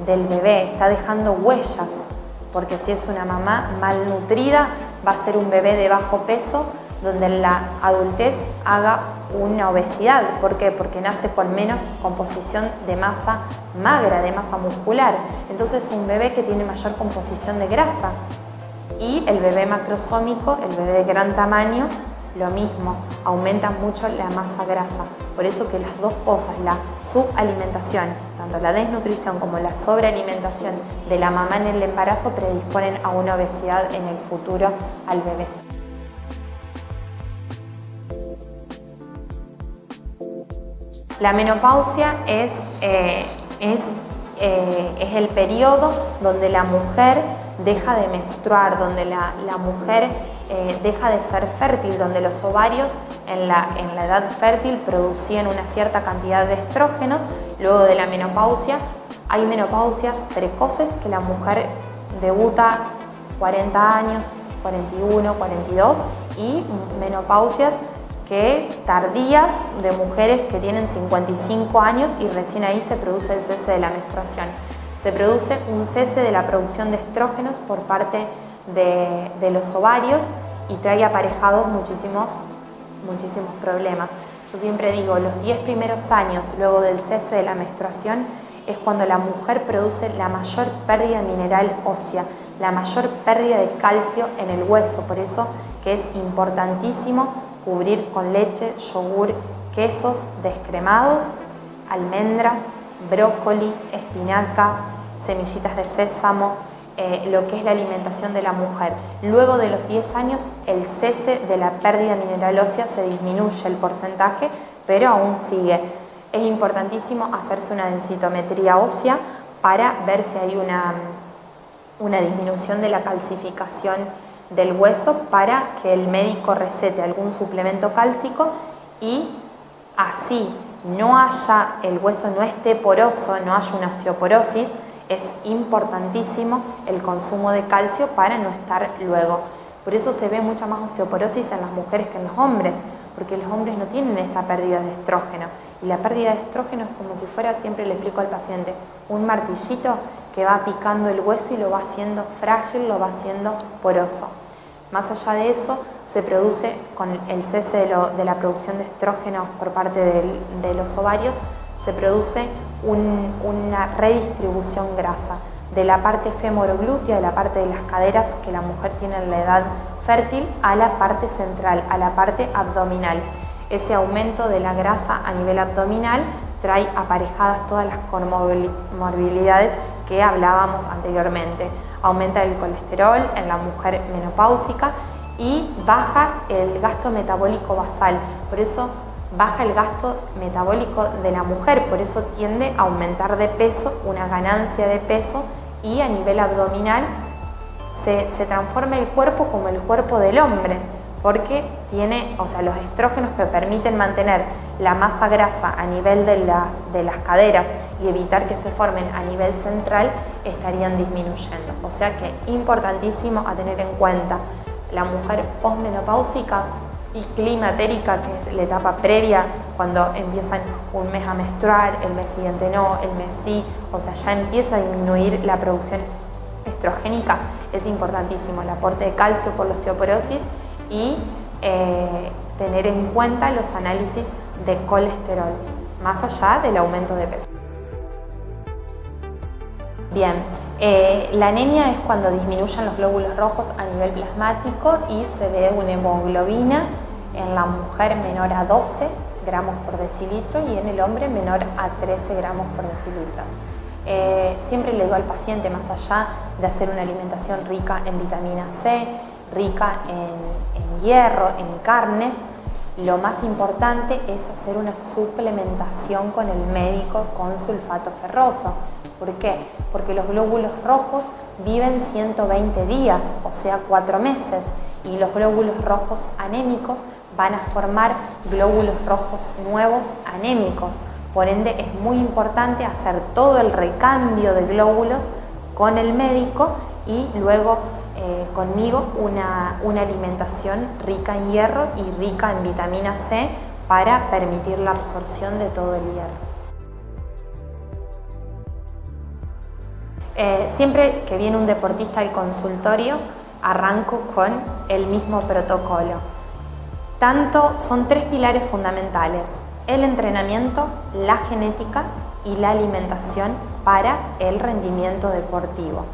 del bebé, está dejando huellas, porque si es una mamá malnutrida va a ser un bebé de bajo peso donde en la adultez haga una obesidad. ¿Por qué? Porque nace con menos composición de masa magra, de masa muscular. Entonces es un bebé que tiene mayor composición de grasa. Y el bebé macrosómico, el bebé de gran tamaño, lo mismo, aumenta mucho la masa grasa. Por eso que las dos cosas, la subalimentación, tanto la desnutrición como la sobrealimentación de la mamá en el embarazo, predisponen a una obesidad en el futuro al bebé. La menopausia es el periodo donde la mujer deja de menstruar, donde la mujer deja de ser fértil, donde los ovarios en la edad fértil producían una cierta cantidad de estrógenos. Luego de la menopausia hay menopausias precoces que la mujer debuta 40 años, 41, 42 y menopausias tardías de mujeres que tienen 55 años y recién ahí se produce el cese de la menstruación. Se produce un cese de la producción de estrógenos por parte de los ovarios y trae aparejados muchísimos problemas. Yo siempre digo, los 10 primeros años luego del cese de la menstruación es cuando la mujer produce la mayor pérdida mineral ósea, la mayor pérdida de calcio en el hueso. Por eso que es importantísimo cubrir con leche, yogur, quesos descremados, almendras, brócoli, espinaca, semillitas de sésamo, lo que es la alimentación de la mujer. Luego de los 10 años, el cese de la pérdida mineral ósea se disminuye el porcentaje, pero aún sigue. Es importantísimo hacerse una densitometría ósea para ver si hay una disminución de la calcificación del hueso, para que el médico recete algún suplemento cálcico y así el hueso no esté poroso, no haya una osteoporosis. Es importantísimo el consumo de calcio para no estar luego. Por eso se ve mucha más osteoporosis en las mujeres que en los hombres, porque los hombres no tienen esta pérdida de estrógeno. Y la pérdida de estrógeno es como si fuera, siempre le explico al paciente, un martillito que va picando el hueso y lo va haciendo frágil, lo va haciendo poroso. Más allá de eso, se produce con el cese de la producción de estrógeno por parte de los ovarios, se produce una redistribución grasa de la parte femoroglútea, de la parte de las caderas que la mujer tiene en la edad fértil, a la parte central, a la parte abdominal. Ese aumento de la grasa a nivel abdominal trae aparejadas todas las comorbilidades que hablábamos anteriormente. Aumenta el colesterol en la mujer menopáusica y baja el gasto metabólico basal. Por eso baja el gasto metabólico de la mujer, por eso tiende a aumentar de peso, una ganancia de peso, y a nivel abdominal se transforma el cuerpo como el cuerpo del hombre, porque tiene, los estrógenos que permiten mantener la masa grasa a nivel de las caderas y evitar que se formen a nivel central estarían disminuyendo. O sea que importantísimo a tener en cuenta. La mujer posmenopáusica y climatérica, que es la etapa previa, cuando empiezan un mes a menstruar, el mes siguiente no, el mes sí, ya empieza a disminuir la producción estrogénica, es importantísimo el aporte de calcio por la osteoporosis y tener en cuenta los análisis de colesterol, más allá del aumento de peso. Bien, la anemia es cuando disminuyen los glóbulos rojos a nivel plasmático y se ve una hemoglobina en la mujer menor a 12 gramos por decilitro y en el hombre menor a 13 gramos por decilitro. Siempre le digo al paciente, más allá de hacer una alimentación rica en vitamina C, rica en hierro, en carnes, lo más importante es hacer una suplementación con el médico con sulfato ferroso. ¿Por qué? Porque los glóbulos rojos viven 120 días, 4 meses, y los glóbulos rojos anémicos van a formar glóbulos rojos nuevos anémicos. Por ende, es muy importante hacer todo el recambio de glóbulos con el médico y luego conmigo una alimentación rica en hierro y rica en vitamina C para permitir la absorción de todo el hierro. Siempre que viene un deportista al consultorio, arranco con el mismo protocolo. Son 3 pilares fundamentales: el entrenamiento, la genética y la alimentación para el rendimiento deportivo.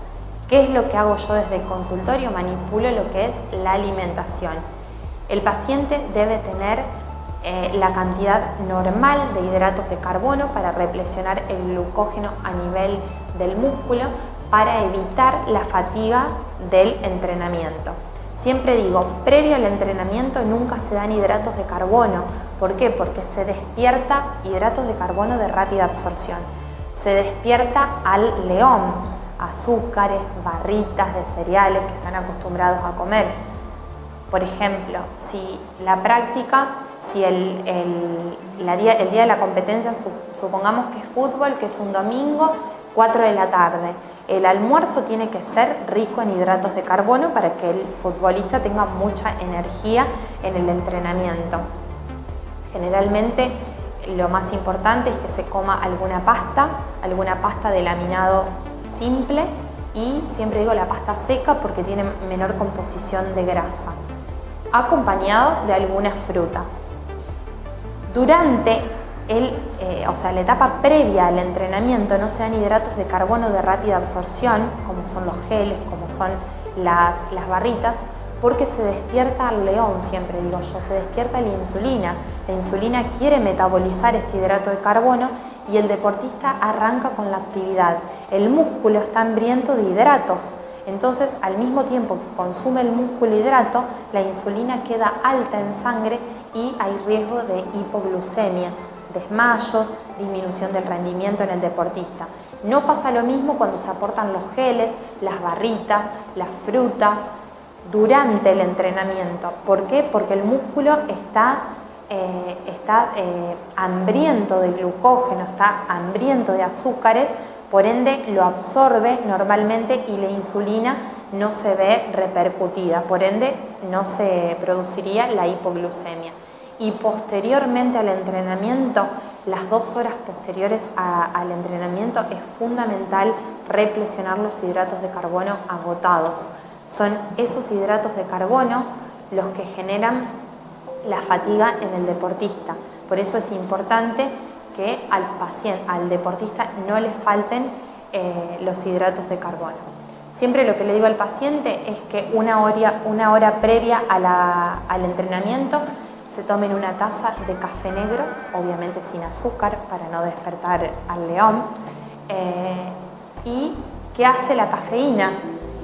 ¿Qué es lo que hago yo desde el consultorio? Manipulo lo que es la alimentación. El paciente debe tener la cantidad normal de hidratos de carbono para replecionar el glucógeno a nivel del músculo para evitar la fatiga del entrenamiento. Siempre digo, previo al entrenamiento nunca se dan hidratos de carbono. ¿Por qué? Porque se despierta hidratos de carbono de rápida absorción. Se despierta al león, azúcares, barritas de cereales que están acostumbrados a comer. Por ejemplo, si el día de la competencia, supongamos que es fútbol, que es un domingo, 4 de la tarde, el almuerzo tiene que ser rico en hidratos de carbono para que el futbolista tenga mucha energía en el entrenamiento. Generalmente lo más importante es que se coma alguna pasta de laminado simple, y siempre digo la pasta seca porque tiene menor composición de grasa, acompañado de alguna fruta. Durante la etapa previa al entrenamiento no se dan hidratos de carbono de rápida absorción, como son los geles, como son las barritas, porque se despierta al león, siempre digo yo, se despierta la insulina. La insulina quiere metabolizar este hidrato de carbono y el deportista arranca con la actividad. El músculo está hambriento de hidratos, entonces al mismo tiempo que consume el músculo hidrato, la insulina queda alta en sangre y hay riesgo de hipoglucemia, desmayos, disminución del rendimiento en el deportista. No pasa lo mismo cuando se aportan los geles, las barritas, las frutas durante el entrenamiento. ¿Por qué? Porque el músculo está hambriento de glucógeno, está hambriento de azúcares, por ende lo absorbe normalmente y la insulina no se ve repercutida, por ende no se produciría la hipoglucemia. Y posteriormente al entrenamiento, las 2 horas posteriores al entrenamiento, es fundamental replecionar los hidratos de carbono agotados. Son esos hidratos de carbono los que generan la fatiga en el deportista. Por eso es importante que al deportista no le falten los hidratos de carbono. Siempre lo que le digo al paciente es que una hora previa al entrenamiento se tomen una taza de café negro, obviamente sin azúcar para no despertar al león. ¿Y qué hace la cafeína?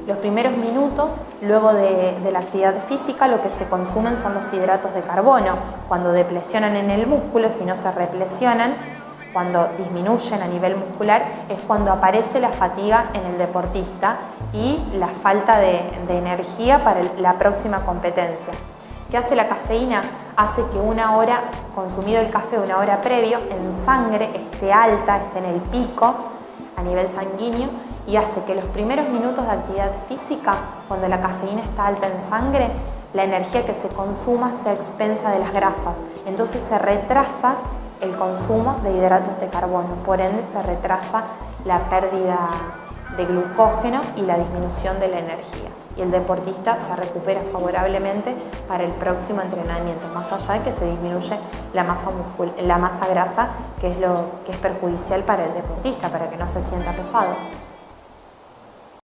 Los primeros minutos, luego de la actividad física, lo que se consumen son los hidratos de carbono. Cuando deplecionan en el músculo, si no se replecionan, cuando disminuyen a nivel muscular, es cuando aparece la fatiga en el deportista y la falta de energía para la próxima competencia. ¿Qué hace la cafeína? Hace que una hora, consumido el café una hora previo, en sangre esté alta, esté en el pico a nivel sanguíneo, y hace que los primeros minutos de actividad física, cuando la cafeína está alta en sangre, la energía que se consuma sea expensa de las grasas. Entonces se retrasa el consumo de hidratos de carbono, por ende se retrasa la pérdida de glucógeno y la disminución de la energía. Y el deportista se recupera favorablemente para el próximo entrenamiento, más allá de que se disminuye la masa grasa, que es lo que es perjudicial para el deportista, para que no se sienta pesado.